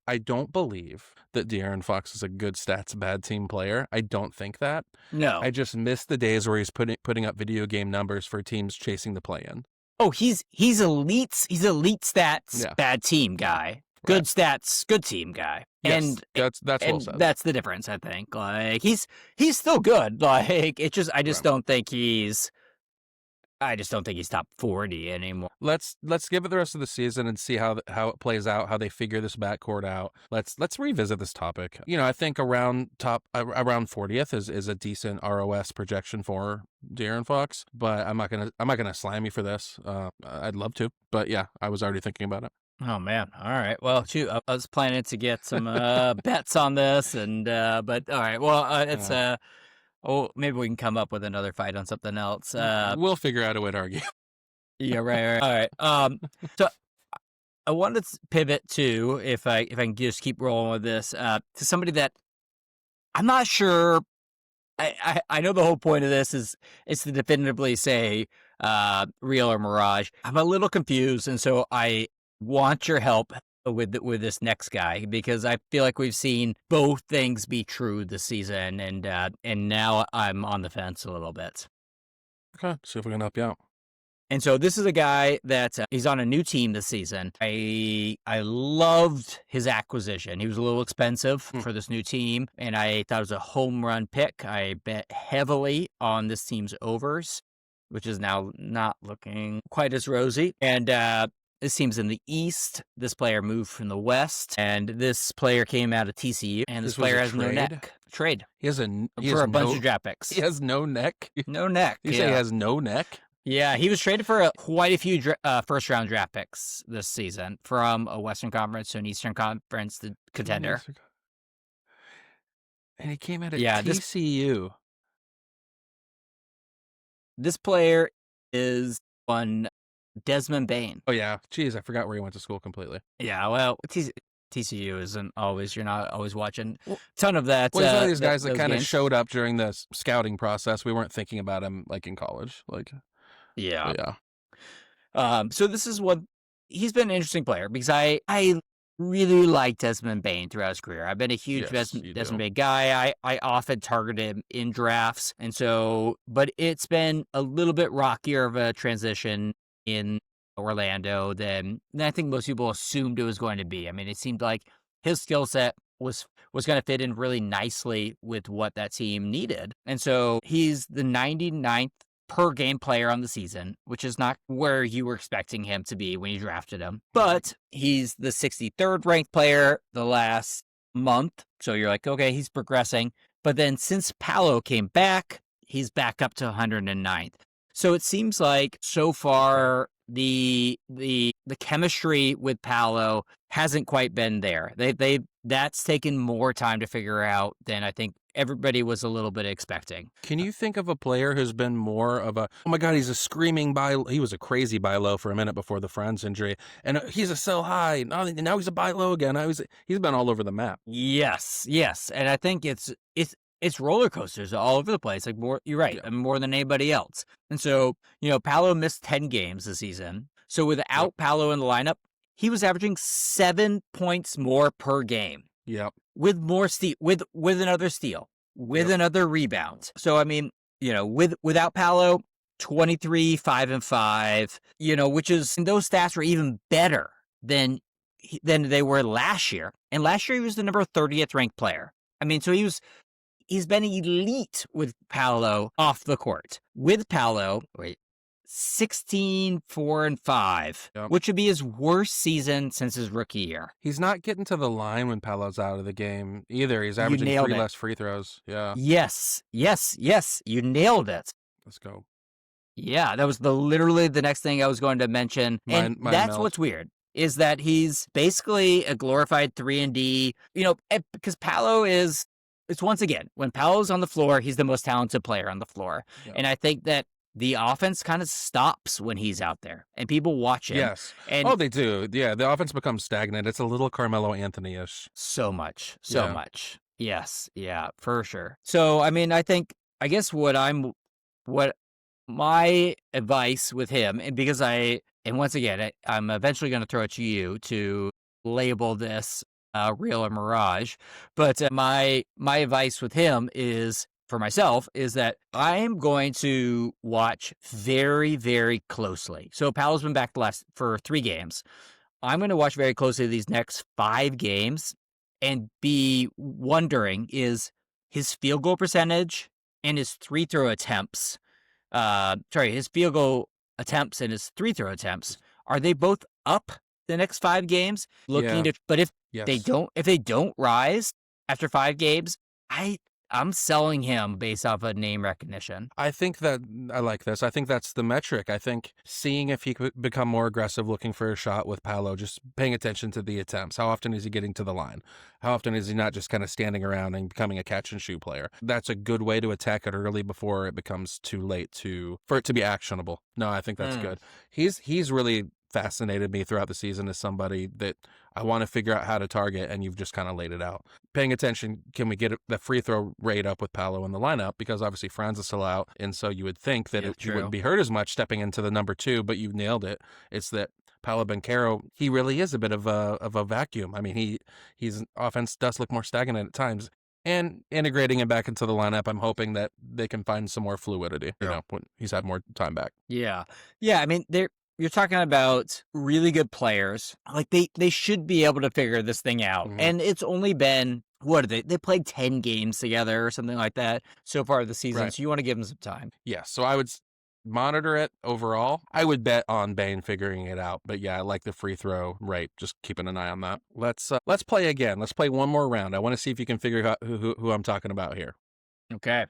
I don't believe that De'Aaron Fox is a good stats, bad team player. I don't think that. No. I just miss the days where he's putting up video game numbers for teams chasing the play-in. Oh, he's elite. He's elite stats, bad team guy. Good stats, good team guy. Yes, and that's well said. That's the difference, I think. He's still good. I just don't think he's top 40 anymore. Let's give it the rest of the season and see how it plays out, how they figure this backcourt out. Let's revisit this topic. I think around 40th is a decent ROS projection for De'Aaron Fox, but I'm not gonna slam you for this. I'd love to, but yeah, I was already thinking about it. Oh man! All right. Well, shoot, I was planning to get some bets on this, and but all right. Well, it's Oh, maybe we can come up with another fight on something else. We'll figure out a way to argue. Yeah, right. All right. So I wanted to pivot to, if I can just keep rolling with this, to somebody that I'm not sure. I know the whole point of this is to definitively say real or Mirage. I'm a little confused, and so I want your help with this next guy, because I feel like we've seen both things be true this season, and now I'm on the fence a little bit. Okay, see if we can help you out. And so this is a guy that he's on a new team this season. I loved his acquisition. He was a little expensive for this new team, and I thought it was a home run pick. I bet heavily on this team's overs, which is now not looking quite as rosy. And this team's in the East. This player moved from the West, and this player came out of TCU, and this player has no neck. Trade. He has for a bunch of draft picks. He has no neck? No neck. You say he has no neck? Yeah, he was traded for quite a few first-round draft picks this season, from a Western Conference to an Eastern Conference contender. And he came out of TCU. This player is one Desmond Bain. Oh, yeah. Jeez, I forgot where he went to school completely. Yeah, well, TCU isn't always, you're not always watching a ton of that. Well, he's one of these guys that kind of showed up during the scouting process. We weren't thinking about him, like, in college. Yeah. So this is he's been an interesting player, because I really like Desmond Bain throughout his career. I've been a huge Desmond Bain guy. I often targeted him in drafts. And so, but it's been a little bit rockier of a transition in Orlando than I think most people assumed it was going to be. I mean, it seemed like his skill set was going to fit in really nicely with what that team needed. And so he's the 99th per game player on the season, which is not where you were expecting him to be when you drafted him. But he's the 63rd ranked player the last month. So you're like, okay, he's progressing. But then since Paolo came back, he's back up to 109th. So it seems like so far the chemistry with Paolo hasn't quite been there. That's taken more time to figure out than I think everybody was a little bit expecting. Can you think of a player who's been more of a, oh my God, he's a screaming buy, he was a crazy buy low for a minute before the Franz injury, and he's a sell high, now he's a buy low again. He's been all over the map. Yes. And I think it's roller coasters all over the place. Like, more, you're right, more than anybody else. And so, Paolo missed 10 games this season. So without Paolo in the lineup, he was averaging 7 points more per game. Yep. With more with another steal, with another rebound. So I mean, without Paolo, 23, 5 and 5, which is, and those stats were even better than they were last year. And last year he was the number 30th ranked player. I mean, so he's been elite with Paolo off the court. With Paolo, 16, 4 and 5, which would be his worst season since his rookie year. He's not getting to the line when Paolo's out of the game either. He's averaging 3 less free throws. Yeah. Yes. You nailed it. Let's go. Yeah, that was literally the next thing I was going to mention. And that's what's weird, is that he's basically a glorified 3-and-D, because Paolo it's once again, when Paolo's on the floor, he's the most talented player on the floor. Yep. And I think that the offense kind of stops when he's out there, and people watch him. Yes. And they do. Yeah, the offense becomes stagnant. It's a little Carmelo Anthony-ish. So much. Yes. Yeah, for sure. So, I mean, I guess what my advice with him, and because and once again, I'm eventually going to throw it to you to label this real or Mirage, but my advice with him is, for myself, is that I'm going to watch very, very closely. So Paolo's been back for 3 games. I'm going to watch very closely these next 5 games and be wondering, is his field goal percentage and his free throw attempts, his field goal attempts and his free throw attempts, are they both up the next 5 games? But if they don't rise after 5 games, I'm selling him based off of name recognition. I think that I like this. I think that's the metric. I think seeing if he could become more aggressive looking for a shot with Paolo, just paying attention to the attempts. How often is he getting to the line? How often is he not just kind of standing around and becoming a catch and shoot player? That's a good way to attack it early before it becomes too late for it to be actionable. No, I think that's good. He's really fascinated me throughout the season as somebody that I want to figure out how to target, and you've just kind of laid it out. Paying attention, can we get the free throw rate up with Paolo in the lineup? Because obviously Franz is still out, and so you would think that you wouldn't be hurt as much stepping into the number 2, but you nailed it. It's that Paolo Banchero, he really is a bit of a vacuum. I mean, his offense does look more stagnant at times. And integrating him back into the lineup, I'm hoping that they can find some more fluidity, when he's had more time back. Yeah. I mean, you're talking about really good players. Like they should be able to figure this thing out. Mhm. And it's only been, what are they played 10 games together or something like that so far this season. Right. So you want to give them some time. Yeah. So I would monitor it overall. I would bet on Bane figuring it out. But yeah, I like the free throw rate. Just keeping an eye on that. Let's play again. Let's play one more round. I want to see if you can figure out who I'm talking about here. Okay.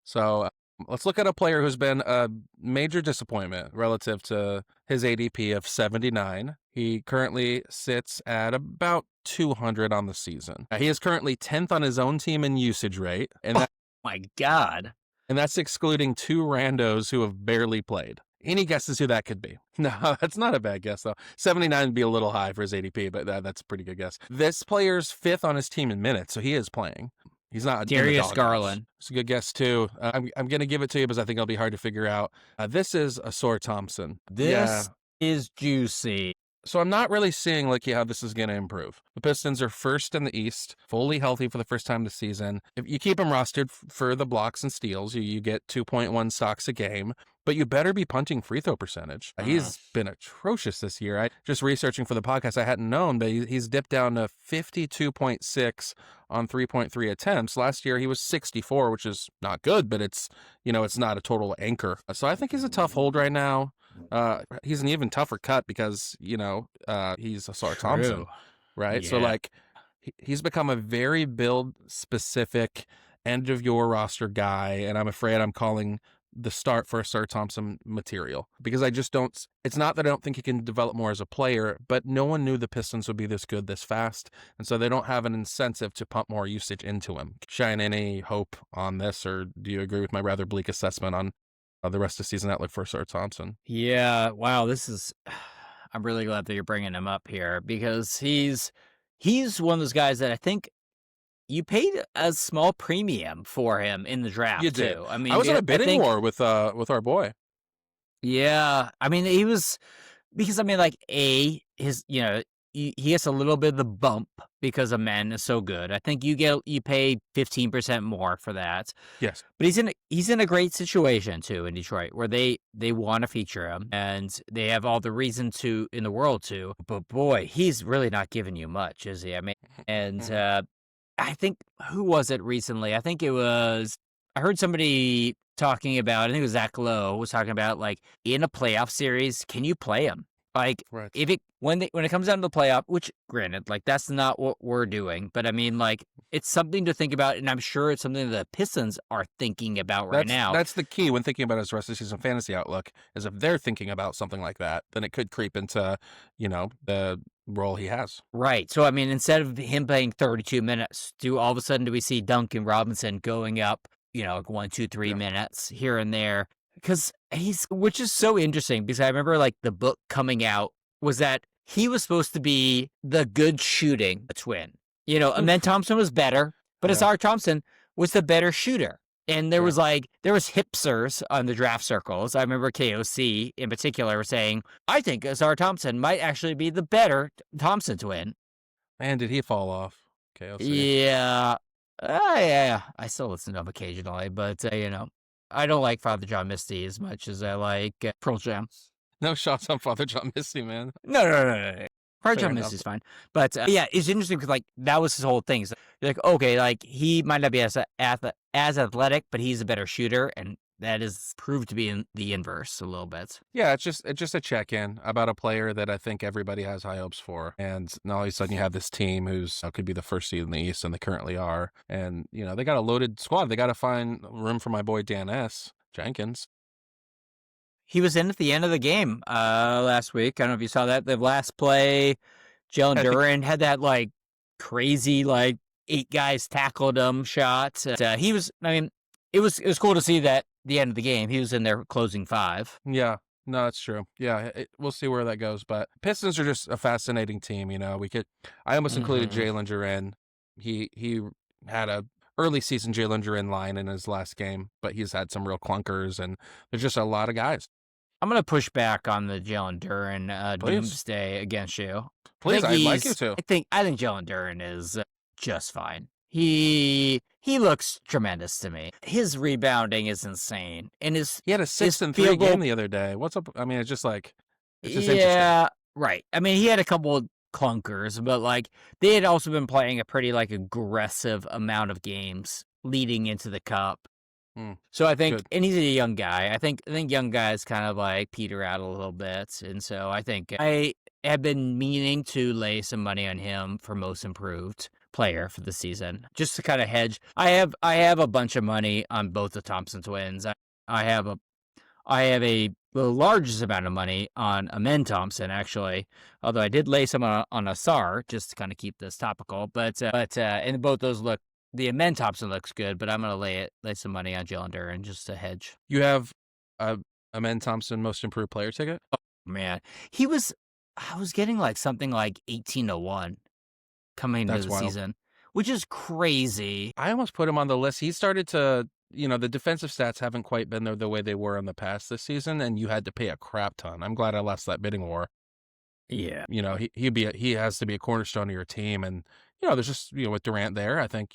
So let's look at a player who's been a major disappointment relative to his ADP of 79. He currently sits at about 200 on the season. He is currently 10th on his own team in usage rate. And that, My God. And that's excluding 2 randos who have barely played. Any guesses who that could be? No, that's not a bad guess, though. 79 would be a little high for his ADP, but that's a pretty good guess. This player's 5th on his team in minutes, so he is playing. He's not Darius Garland. It's a good guess, too. I'm going to give it to you because I think it'll be hard to figure out. This is Asor Thompson. This is juicy. So I'm not really seeing how this is going to improve. The Pistons are first in the East, fully healthy for the first time this season. If you keep him rostered for the blocks and steals, you get 2.1 stocks a game, but you better be punting free throw percentage. He's been atrocious this year. Just researching for the podcast, I hadn't known, but he's dipped down to 52.6 on 3.3 attempts. Last year, he was 64, which is not good, but it's not a total anchor. So I think he's a tough hold right now. He's an even tougher cut because he's Asar Thompson, right? Yeah. So he's become a very build specific end of your roster guy, and I'm afraid I'm calling the start for Asar Thompson material because I just don't. It's not that I don't think he can develop more as a player, but no one knew the Pistons would be this good this fast, and so they don't have an incentive to pump more usage into him. Shine any hope on this, or do you agree with my rather bleak assessment on the rest of the season outlook for Asar Thompson? Yeah, wow, I'm really glad that you're bringing him up here because he's one of those guys that I think you paid a small premium for him in the draft. You did. Too. I mean, I was in a bidding war with our boy. Yeah, I mean, he was because he gets a little bit of the bump because a man is so good. I think you pay 15% more for that. Yes, but he's in a great situation too in Detroit where they want to feature him and they have all the reason to in the world to. But boy, he's really not giving you much, is he? I mean, and I think who was it recently? I think it was. I heard somebody talking about. I think it was Zach Lowe was talking about in a playoff series, can you play him? right. When it comes down to the playoff, which granted, that's not what we're doing, but I mean, it's something to think about, and I'm sure it's something that the Pistons are thinking about right now. That's the key when thinking about his rest of the season fantasy outlook, is if they're thinking about something like that, then it could creep into, the role he has. Right. So, I mean, instead of him playing 32 minutes, do we see Duncan Robinson going up, 1, 2, 3 minutes here and there? Because which is so interesting because I remember the book coming out was that he was supposed to be the good shooting twin, and then Thompson was better, but Asar Thompson was the better shooter. And there was hipsters on the draft circles. I remember KOC in particular saying, I think Asar Thompson might actually be the better Thompson twin. Man, did he fall off? KOC. Yeah. Yeah. I still listen to him occasionally, but, I don't like Father John Misty as much as I like Pearl Jam. No shots on Father John Misty, man. No. Father John Misty's fine. But, yeah, it's interesting because, that was his whole thing. So, okay, he might not be as athletic, but he's a better shooter. And that is proved to be in the inverse a little bit. Yeah, it's just a check-in about a player that I think everybody has high hopes for. And now all of a sudden you have this team who's could be the first seed in the East, and they currently are. And, they got a loaded squad. They got to find room for my boy Dan S. Jenkins. He was in at the end of the game last week. I don't know if you saw that. The last play, Jalen Duren had that crazy 8 guys tackled him shot. He was. I mean, it was cool to see that the end of the game. He was in there closing 5. Yeah. No, that's true. Yeah, we'll see where that goes. But Pistons are just a fascinating team. I almost included Jalen Duren. He had a early season Jalen Duren line in his last game, but he's had some real clunkers, and there's just a lot of guys. I'm going to push back on the Jalen Duren doomsday against you. Please, I'd like you to. I think Jalen Duren is just fine. He looks tremendous to me. His rebounding is insane, and he had a 6 and 3 game the other day. What's up? I mean, it's just interesting. Yeah, right. I mean, he had a couple of clunkers, but they had also been playing a pretty aggressive amount of games leading into the cup. So I think, and he's a young guy. I think young guys kind of peter out a little bit, and so I think I have been meaning to lay some money on him for most improved player for the season, just to kind of hedge. I have a bunch of money on both the Thompson twins. I have the largest amount of money on Amen Thompson, actually. Although I did lay some on Asar just to kind of keep this topical. But and both those the Amen Thompson looks good, but I'm gonna lay some money on Jalen Duren just to hedge. You have Amen Thompson most improved player ticket? Oh man, I was getting something like 18-1 coming into the season, which is crazy. I almost put him on the list. He started to, the defensive stats haven't quite been there the way they were in the past this season, and you had to pay a crap ton. I'm glad I lost that bidding war. Yeah. He has to be a cornerstone of your team, and there's just with Durant there, I think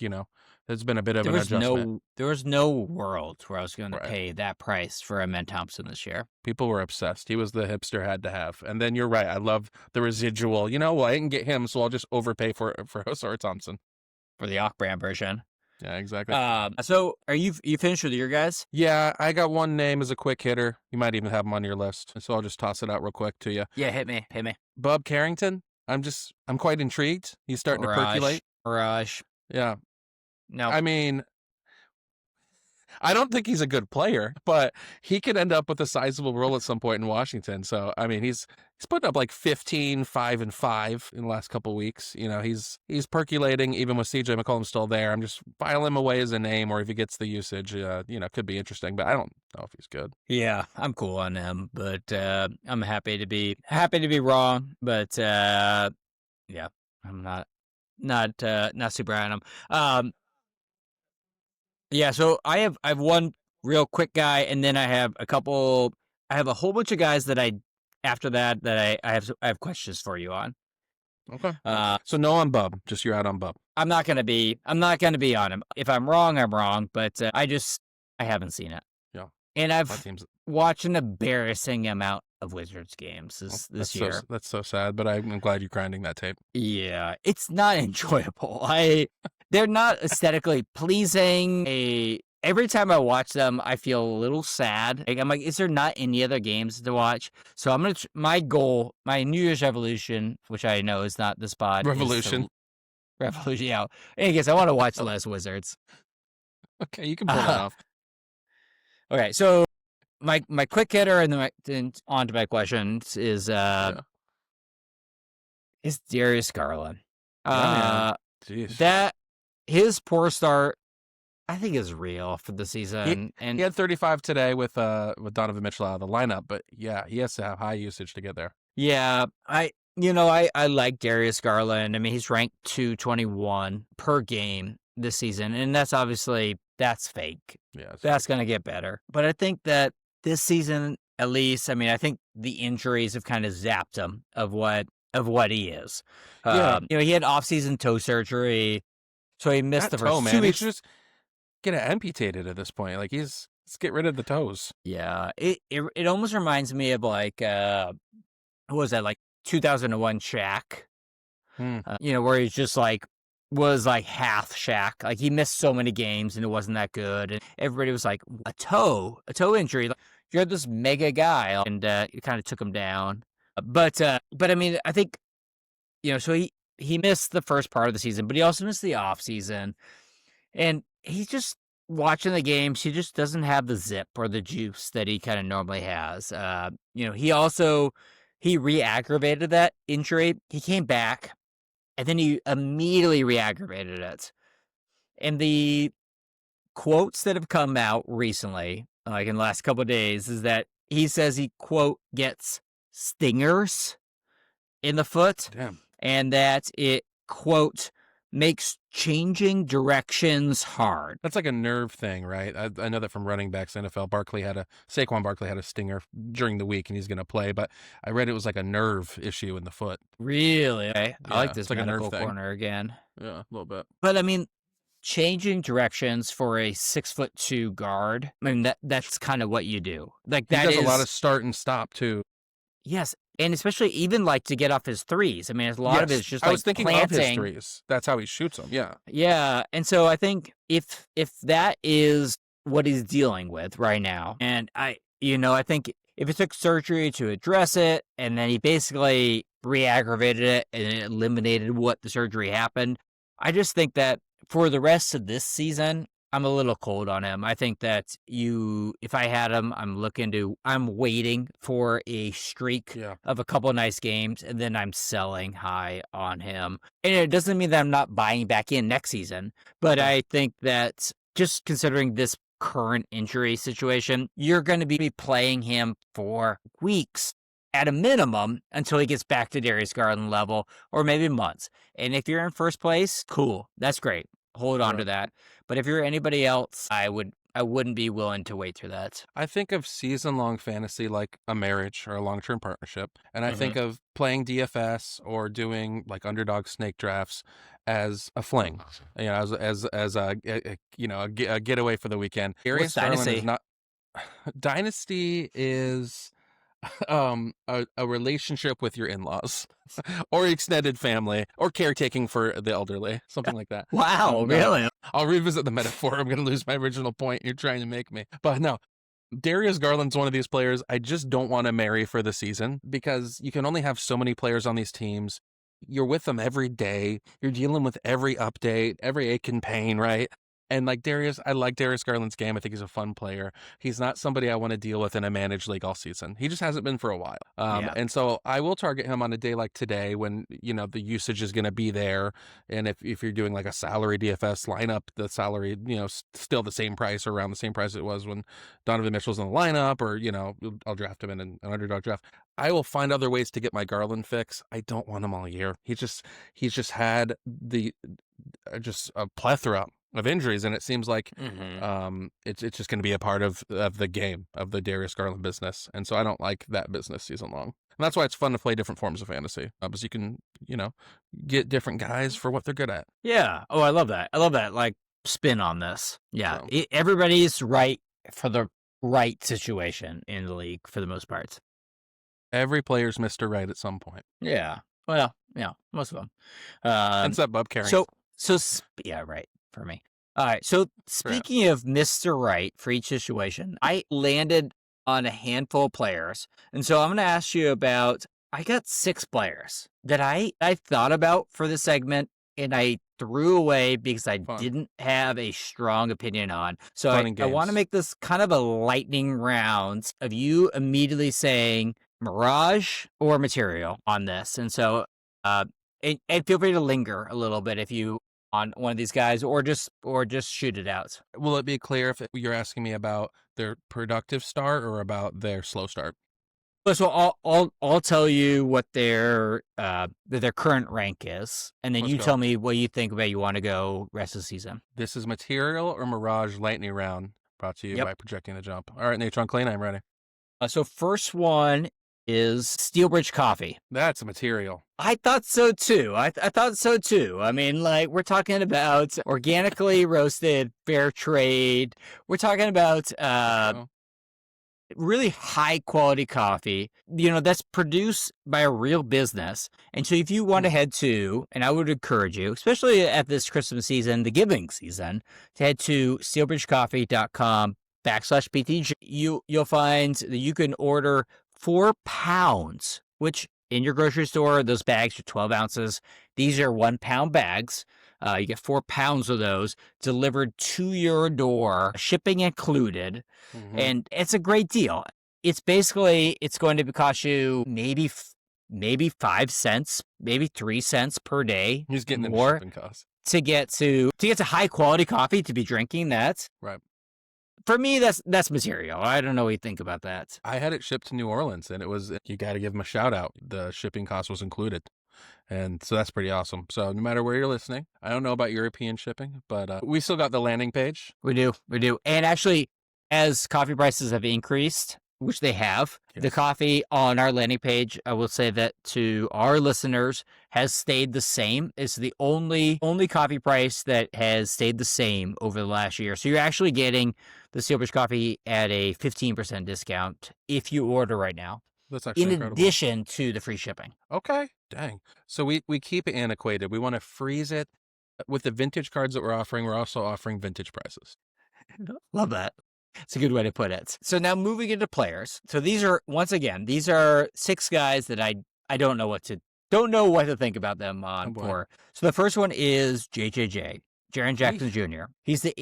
there's been a bit of an adjustment. There was no world where I was going to pay that price for Amen Thompson this year. People were obsessed. He was the hipster had to have. And then you're right. I love the residual. Well, I didn't get him, so I'll just overpay for Osar Thompson. For the Ock-brand version. Yeah, exactly. So are you finished with your guys? Yeah, I got one name as a quick hitter. You might even have him on your list. So I'll just toss it out real quick to you. Yeah, hit me. Bub Carrington. I'm quite intrigued. He's starting to percolate. Mirage. Yeah. No. I mean, I don't think he's a good player, but he could end up with a sizable role at some point in Washington. So, I mean, he's putting up 15, 5 and 5 in the last couple of weeks. He's percolating even with CJ McCollum still there. I'm just filing him away as a name, or if he gets the usage, could be interesting, but I don't know if he's good. Yeah, I'm cool on him, but I'm happy to be wrong, but yeah, I'm not super high on him. Yeah, so I have one real quick guy, and then I have a whole bunch of guys that I have questions for you on. Okay. So no on Bub, just you're out on Bub. I'm not gonna be on him. If I'm wrong, I'm wrong, but I haven't seen it. Yeah. And I've watched an embarrassing amount of Wizards games this year. That's so sad, but I'm glad you're grinding that tape. Yeah, it's not enjoyable. They're not aesthetically pleasing. Every time I watch them, I feel a little sad. I'm like, is there not any other games to watch? So I'm my goal, my New Year's resolution, which I know is not the spot. Revolution. Yeah. I guess I want to watch less Wizards. Okay, you can pull that off. Okay, so my quick hitter and then on to my questions is Darius Garland. That his poor start, I think, is real for the season. He had 35 today with Donovan Mitchell out of the lineup, but yeah, he has to have high usage to get there. Yeah, I like Darius Garland. I mean, he's ranked 221 per game this season, and that's fake. Yeah, that's going to get better. But I think that this season, at least, I mean, I think the injuries have kind of zapped him of what he is. Yeah. He had off-season toe surgery, so he missed the first 2 weeks. He should just get it amputated at this point. Let's get rid of the toes. Yeah, it almost reminds me of what was that, 2001 Shaq? Where he's just was like half Shaq. Like he missed so many games and it wasn't that good. And everybody was like, a toe injury. Like, you're this mega guy, and it kind of took him down. But I mean, I think so he missed the first part of the season, but he also missed the off season, and he's just watching the games. He just doesn't have the zip or the juice that he kind of normally has. He re-aggravated that injury. He came back, and then he immediately re-aggravated it. And the quotes that have come out recently, like in the last couple of days, is that he says he, quote, gets stingers in the foot. Damn. And that it, quote, makes changing directions hard. That's like a nerve thing, right? I know that from running backs in NFL. Saquon Barkley had a stinger during the week, and he's going to play. But I read it was like a nerve issue in the foot. Really? I like this like medical corner again. Yeah, a little bit. But I mean, changing directions for a 6'2" guard. I mean, that's kind of what you do. Like that he does a lot of start and stop too. Yes, and especially even like to get off his threes. I mean, a lot of it's just like I was thinking planting. of his threes. That's how he shoots them. Yeah. Yeah, and so I think if that is what he's dealing with right now, and I think if it took surgery to address it, and then he basically re-aggravated it and eliminated what the surgery happened, I just think that for the rest of this season, I'm a little cold on him. I think that if I had him, I'm waiting for a streak of a couple nice games, and then I'm selling high on him. And it doesn't mean that I'm not buying back in next season, but I think that just considering this current injury situation, you're going to be playing him for weeks at a minimum until he gets back to Darius Garland level, or maybe months. And if you're in first place, cool. That's great. Hold on to that. But if you're anybody else, I wouldn't be willing to wait through that. I think of season-long fantasy like a marriage or a long-term partnership, and I think of playing DFS or doing like underdog snake drafts as a fling, as a getaway for the weekend. Darius Garland is not. Dynasty is a relationship with your in-laws or extended family or caretaking for the elderly, something like that. Wow, really? I'll revisit the metaphor. I'm going to lose my original point you're trying to make me. But no, Darius Garland's one of these players I just don't want to marry for the season, because you can only have so many players on these teams. You're with them every day. You're dealing with every update, every ache and pain, right? And like I like Darius Garland's game. I think he's a fun player. He's not somebody I want to deal with in a managed league all season. He just hasn't been for a while. And so I will target him on a day like today when, the usage is going to be there. And if you're doing like a salary DFS, line up the salary, still the same price or around the same price it was when Donovan Mitchell's in the lineup, or, I'll draft him in an underdog draft. I will find other ways to get my Garland fix. I don't want him all year. He's just had just a plethora of injuries, and it seems like it's just going to be a part of the game of the Darius Garland business, and so I don't like that business season long. And that's why it's fun to play different forms of fantasy, because you can get different guys for what they're good at. Yeah. Oh, I love that. Like spin on this. Yeah, everybody's right for the right situation in the league for the most part. Every player's Mr. Right at some point. Yeah. Well, yeah, most of them. Except Bob Carrington. Yeah, right. For me. All right. So speaking of Mr. Right for each situation, I landed on a handful of players. And so I'm going to ask you about, I got 6 players that I thought about for the segment, and I threw away because I didn't have a strong opinion on. So I want to make this kind of a lightning round of you immediately saying Mirage or Material on this. And so, and feel free to linger a little bit if you on one of these guys, or just shoot it out. Will it be clear if you're asking me about their productive start or about their slow start? So I'll tell you what their current rank is, and then tell me what you think about you want to go rest of the season. This is Material or Mirage lightning round, brought to you by Projecting the Jump. All right, Natron Clean, I'm ready. So first one is Steelbridge Coffee. That's a Material. I thought so too. I thought so too. I mean, like, we're talking about organically roasted, fair trade. We're talking about really high quality coffee, that's produced by a real business. And so if you want to head to, and I would encourage you, especially at this Christmas season, the giving season, to head to steelbridgecoffee.com/PTG. You'll find that you can order 4 pounds, which in your grocery store, those bags are 12 ounces. These are 1 pound bags. You get 4 pounds of those delivered to your door, shipping included. And it's a great deal. It's basically, it's going to cost you maybe 5 cents, maybe 3 cents per day. He's getting into more shipping costs. to get to high quality coffee, to be drinking that. Right. For me, that's material. I don't know what you think about that. I had it shipped to New Orleans, and you got to give him a shout out. The shipping cost was included. And so that's pretty awesome. So no matter where you're listening, I don't know about European shipping, but we still got the landing page. We do. And actually, as coffee prices have increased, which they have, the coffee on our landing page, I will say that to our listeners, has stayed the same. It's the only coffee price that has stayed the same over the last year. So you're actually getting the Steelbridge coffee at a 15% discount if you order right now. That's actually in incredible. addition to the free shipping. Okay. Dang. So we keep it antiquated. We want to freeze it. With the vintage cards that we're offering, we're also offering vintage prices. Love that. It's a good way to put it. So now moving into players. So these are 6 guys that I don't know what to think about them on for. So the first one is JJJ, Jaren Jackson Jr. He's the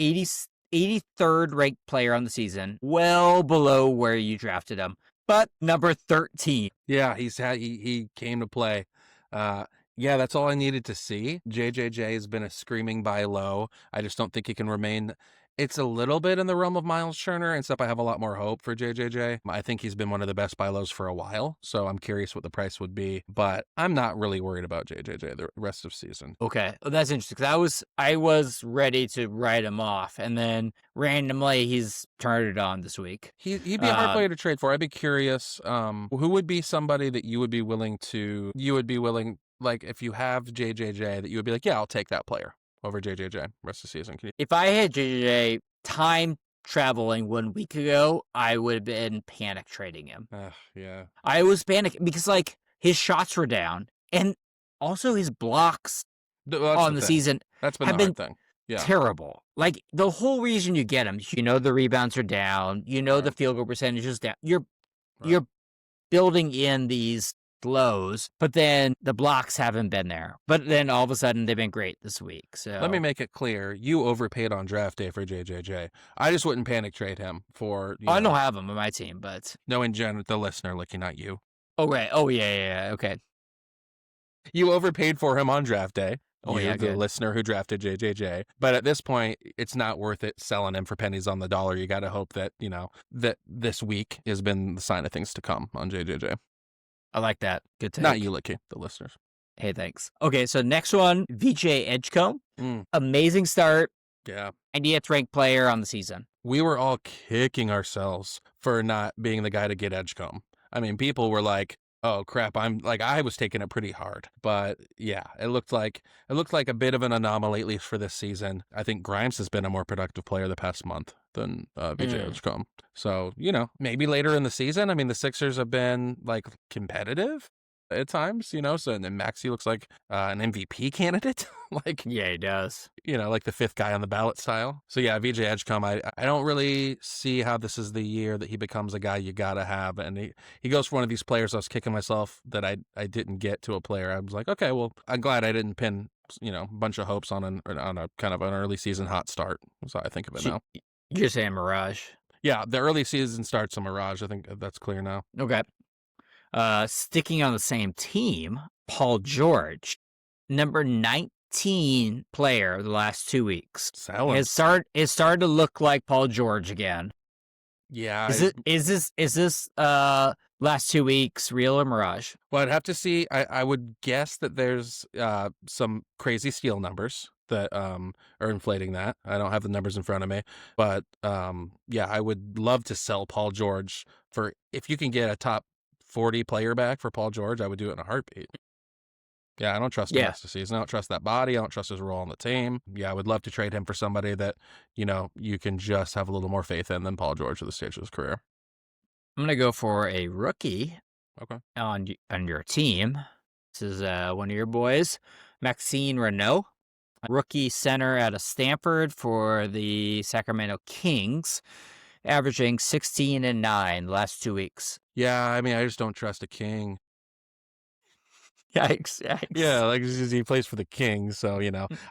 83rd ranked player on the season, well below where you drafted him, but number 13. Yeah, he came to play. Yeah, that's all I needed to see. JJJ has been a screaming buy low. I just don't think he can remain. It's a little bit in the realm of Miles Turner and stuff. I have a lot more hope for JJJ. I think he's been one of the best buy lows for a while, so I'm curious what the price would be. But I'm not really worried about JJJ the rest of season. Okay, well, that's interesting because I was ready to write him off, and then randomly he's turned it on this week. He'd be a hard player to trade for. I'd be curious. Who would be somebody that you would be willing, like if you have JJJ, that you would be like, yeah, I'll take that player over JJJ rest of the season? If I had JJJ time traveling 1 week ago, I would have been panic trading him. Yeah. I was panicking because his shots were down, and also his blocks on the season have been the hard thing. Yeah. Terrible. The whole reason you get him, the rebounds are down, the field goal percentage is down. You're building in these lows, but then the blocks haven't been there. But then all of a sudden they've been great this week. So let me make it clear: you overpaid on draft day for JJJ. I just wouldn't panic trade him for. I don't have him on my team, but no, in general, the listener, not you. Oh right. Oh yeah. Okay. You overpaid for him on draft day. Oh yeah, the listener who drafted JJJ. But at this point, it's not worth it selling him for pennies on the dollar. You got to hope that that this week has been the sign of things to come on JJJ. I like that. Good take. Not you, Litke, the listeners. Hey, thanks. Okay, so next one, VJ Edgecombe. Amazing start. Yeah. 90th ranked player on the season. We were all kicking ourselves for not being the guy to get Edgecombe. I mean, people were like, oh crap, I was taking it pretty hard. But yeah, it looked like a bit of an anomaly, at least for this season. I think Grimes has been a more productive player the past month than VJ Edgecombe. So, maybe later in the season. I mean, the Sixers have been competitive at times, so and then Maxey looks like an MVP candidate. Yeah, he does. Like the 5th guy on the ballot style. So yeah, VJ Edgecombe, I don't really see how this is the year that he becomes a guy you gotta have. And he goes for one of these players. I was kicking myself that I didn't get to a player. I was like, okay, well, I'm glad I didn't pin a bunch of hopes on a kind of an early season hot start. That's how I think of it now. You're saying Mirage. Yeah, the early season starts a Mirage. I think that's clear now. Okay. Sticking on the same team, Paul George, number 19 player the last 2 weeks. It started to look like Paul George again. Yeah. Is this last 2 weeks real or Mirage? Well, I'd have to see. I would guess that there's some crazy steal numbers that are inflating that. I don't have the numbers in front of me, but yeah, I would love to sell Paul George for, if you can get a top 40 player back for Paul George, I would do it in a heartbeat. Yeah, I don't trust him rest of the season. I don't trust that body. I don't trust his role on the team. Yeah, I would love to trade him for somebody that, you can just have a little more faith in than Paul George at this stage of his career. I'm going to go for a rookie Okay. on your team. This is one of your boys, Maxine Renault, rookie center out of Stanford for the Sacramento Kings, averaging 16 and 9 the last 2 weeks. Yeah, I mean, I just don't trust a king. Yikes! Yeah, like he plays for the Kings, so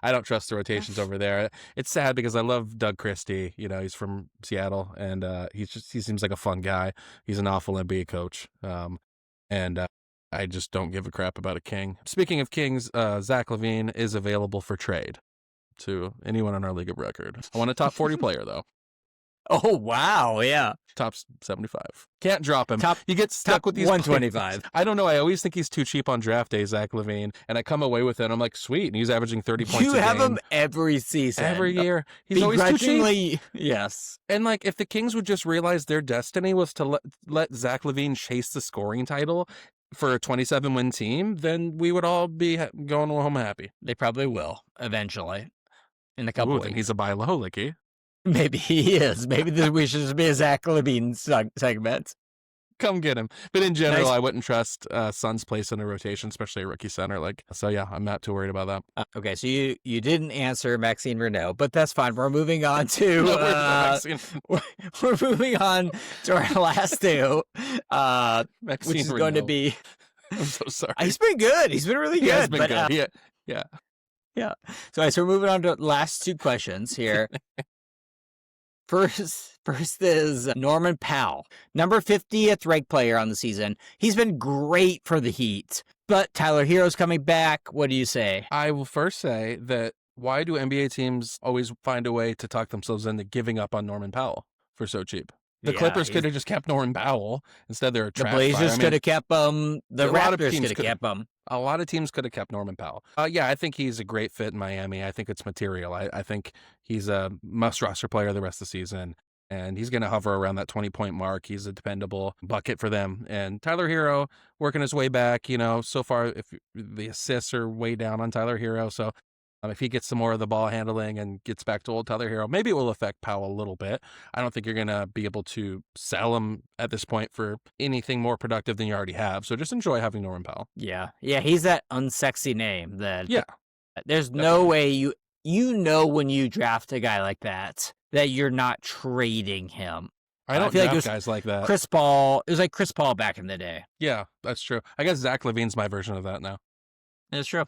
I don't trust the rotations over there. It's sad because I love Doug Christie. He's from Seattle, and he seems like a fun guy. He's an awful NBA coach, and I just don't give a crap about a king. Speaking of Kings, Zach LaVine is available for trade to anyone on our league of record. I want a top 40 player though. Oh wow! Yeah, Top 75. Can't drop him. Top. You get stuck with these 125. I don't know. I always think he's too cheap on draft day, Zach LaVine, and I come away with it. And I'm like, sweet, and he's averaging 30 points. You a have game. him every season, every year. He's always too cheap. Yes. And like, if the Kings would just realize their destiny was to let Zach LaVine chase the scoring title for a 27-win team, then we would all be going home happy. They probably will eventually in a couple Ooh, weeks. then he's a buy low, Litke. Maybe he is. Maybe we should just be a Zach LaVine segment. Come get him. But in general, Nice. I wouldn't trust Sun's place in a rotation, especially a rookie center. So yeah, I'm not too worried about that. Okay, so you didn't answer Maxine Renault, but that's fine. We're moving on to we're moving on to our last two, which is going to be. I'm so sorry. He's been good. He's been really good. He has been good. Yeah. So we're moving on to the last two questions here. First is Norman Powell, number 50th ranked player on the season. He's been great for the Heat, but Tyler Hero's coming back. What do you say? I will first say that why do NBA teams always find a way to talk themselves into giving up on Norman Powell for so cheap? The Clippers could have just kept Norman Powell. Instead, they're a trash The Blazers fire. could have kept him. The Raptors could have kept him. A lot of teams could have kept Norman Powell. Yeah, I think he's a great fit in Miami. I think it's material. I think he's a must-roster player the rest of the season, and he's going to hover around that 20-point mark. He's a dependable bucket for them. And Tyler Hero working his way back. So far, if the assists are way down on Tyler Hero, so if he gets some more of the ball handling and gets back to old Tyler Hero, maybe it will affect Powell a little bit. I don't think you're going to be able to sell him at this point for anything more productive than you already have. So just enjoy having Norman Powell. Yeah, he's that unsexy name that. Yeah. There's no way you know when you draft a guy like that you're not trading him. I don't feel like guys like that. Chris Paul. It was like Chris Paul back in the day. Yeah, that's true. I guess Zach LaVine's my version of that now. It's true.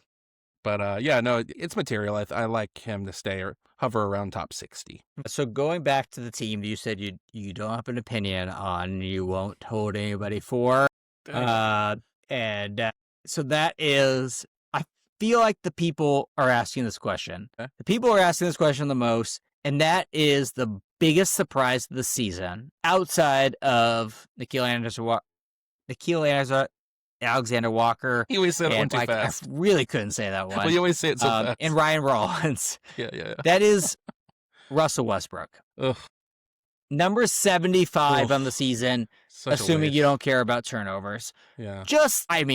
But yeah, no, it's material. I like him to stay or hover around top 60. So going back to the team, you said you don't have an opinion on, you won't hold anybody for, and so that is. I feel like the people are asking this question. Okay. The people are asking this question the most, and that is the biggest surprise of the season outside of Nikhil Alexander Walker. You always say that one too fast. I really couldn't say that one. Well, you always say it so fast. And Ryan Rollins. Yeah. That is Russell Westbrook. Ugh. Number 75 on the season, assuming you don't care about turnovers. Yeah.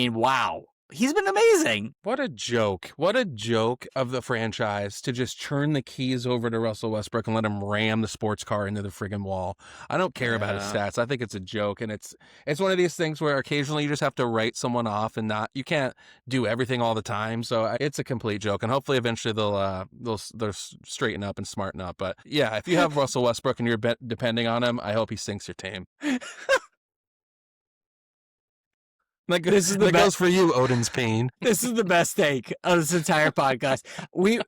Wow. He's been amazing. What a joke. What a joke of the franchise to just turn the keys over to Russell Westbrook and let him ram the sports car into the friggin' wall. I don't care about his stats. I think it's a joke. And it's one of these things where occasionally you just have to write someone off and you can't do everything all the time. So it's a complete joke. And hopefully eventually they'll straighten up and smarten up. But yeah, if you have Russell Westbrook and you're depending on him, I hope he sinks your team. That goes for you, Odin's pain. This is the best take of this entire podcast.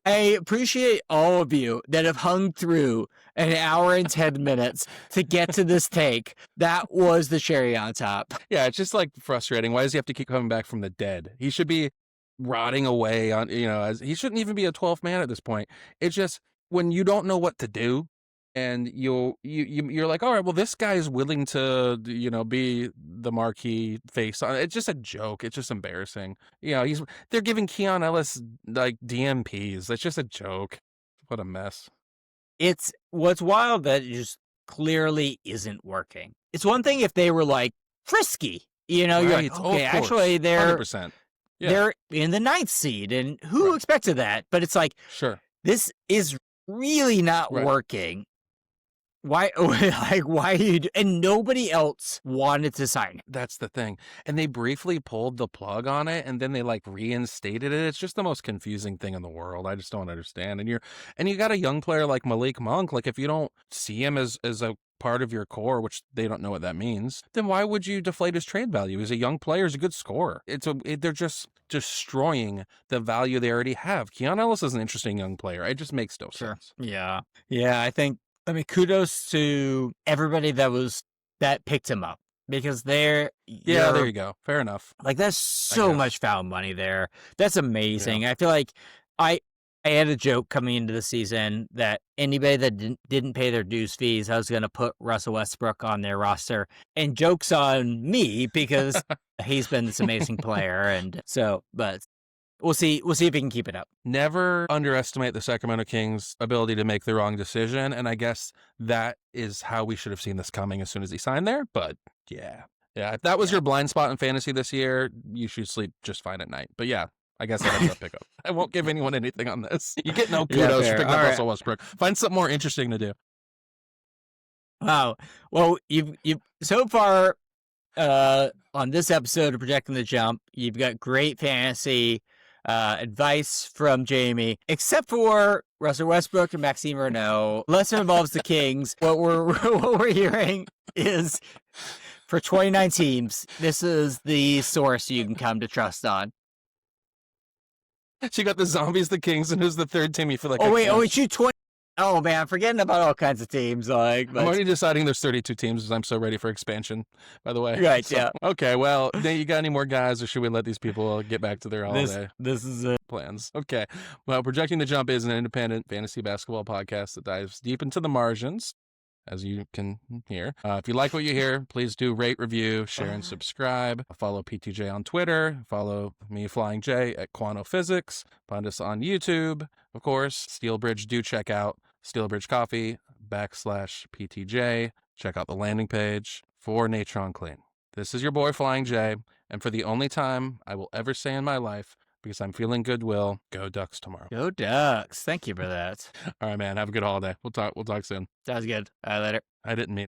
I appreciate all of you that have hung through an hour and 10 minutes to get to this take. That was the cherry on top. Yeah, it's just frustrating. Why does he have to keep coming back from the dead? He should be rotting away on, he shouldn't even be a 12th man at this point. It's just when you don't know what to do. And you're like, all right, well, this guy is willing to, be the marquee face. It's just a joke. It's just embarrassing. They're giving Keon Ellis DMPs. It's just a joke. What a mess. It's what's wild that it just clearly isn't working. It's one thing if they were frisky, you're like, okay, actually they're 100%. Yeah. They're in the 9th seed, and who expected that? But it's sure, this is really not working. Why? Like, why you? And nobody else wanted to sign it. That's the thing. And they briefly pulled the plug on it, and then they like reinstated it. It's just the most confusing thing in the world. I just don't understand. And you got a young player like Malik Monk. Like, if you don't see him as a part of your core, which they don't know what that means, then why would you deflate his trade value? He's a young player, he's a good scorer. They're just destroying the value they already have. Keon Ellis is an interesting young player. It just makes no sense. Yeah. I think. I mean, kudos to everybody that picked him up, because there you go. Fair enough. Like, that's so much foul money there. That's amazing. Yeah. I feel like I had a joke coming into the season that anybody that didn't pay their dues fees, I was going to put Russell Westbrook on their roster, and joke's on me because he's been this amazing player. And so, but we'll see if he can keep it up. Never underestimate the Sacramento Kings' ability to make the wrong decision, and I guess that is how we should have seen this coming as soon as he signed there. But yeah, if that was your blind spot in fantasy this year, you should sleep just fine at night. But yeah, I guess that's a pickup. I won't give anyone anything on this. You get no kudos for picking up Russell Westbrook. Find something more interesting to do. Wow. Well, you've so far on this episode of Projecting the Jump, you've got great fantasy advice from Jamie, except for Russell Westbrook and Maxime Renault. Unless it involves the Kings, what we're hearing is, for 29 teams, this is the source you can come to trust on. So you got the Zombies, the Kings, and who's the third team you feel like? You 20. Oh man, I'm forgetting about all kinds of teams. I'm already deciding there's 32 teams because I'm so ready for expansion, by the way. Right, so, yeah. Okay, well, you got any more guys, or should we let these people get back to their holiday This is it. plans? Okay. Well, Projecting the Jump is an independent fantasy basketball podcast that dives deep into the margins, as you can hear. If you like what you hear, please do rate, review, share, and subscribe. Follow PTJ on Twitter. Follow me, Flyin J, at Quanto Physics. Find us on YouTube, of course. Steelbridge, do check out Steelbridge Coffee /PTJ. Check out the landing page for Natron Clean. This is your boy, Flyin J, and for the only time I will ever say in my life, because I'm feeling goodwill, go Ducks tomorrow. Go Ducks. Thank you for that. All right, man. Have a good holiday. We'll talk soon. Sounds good. Later. I didn't mean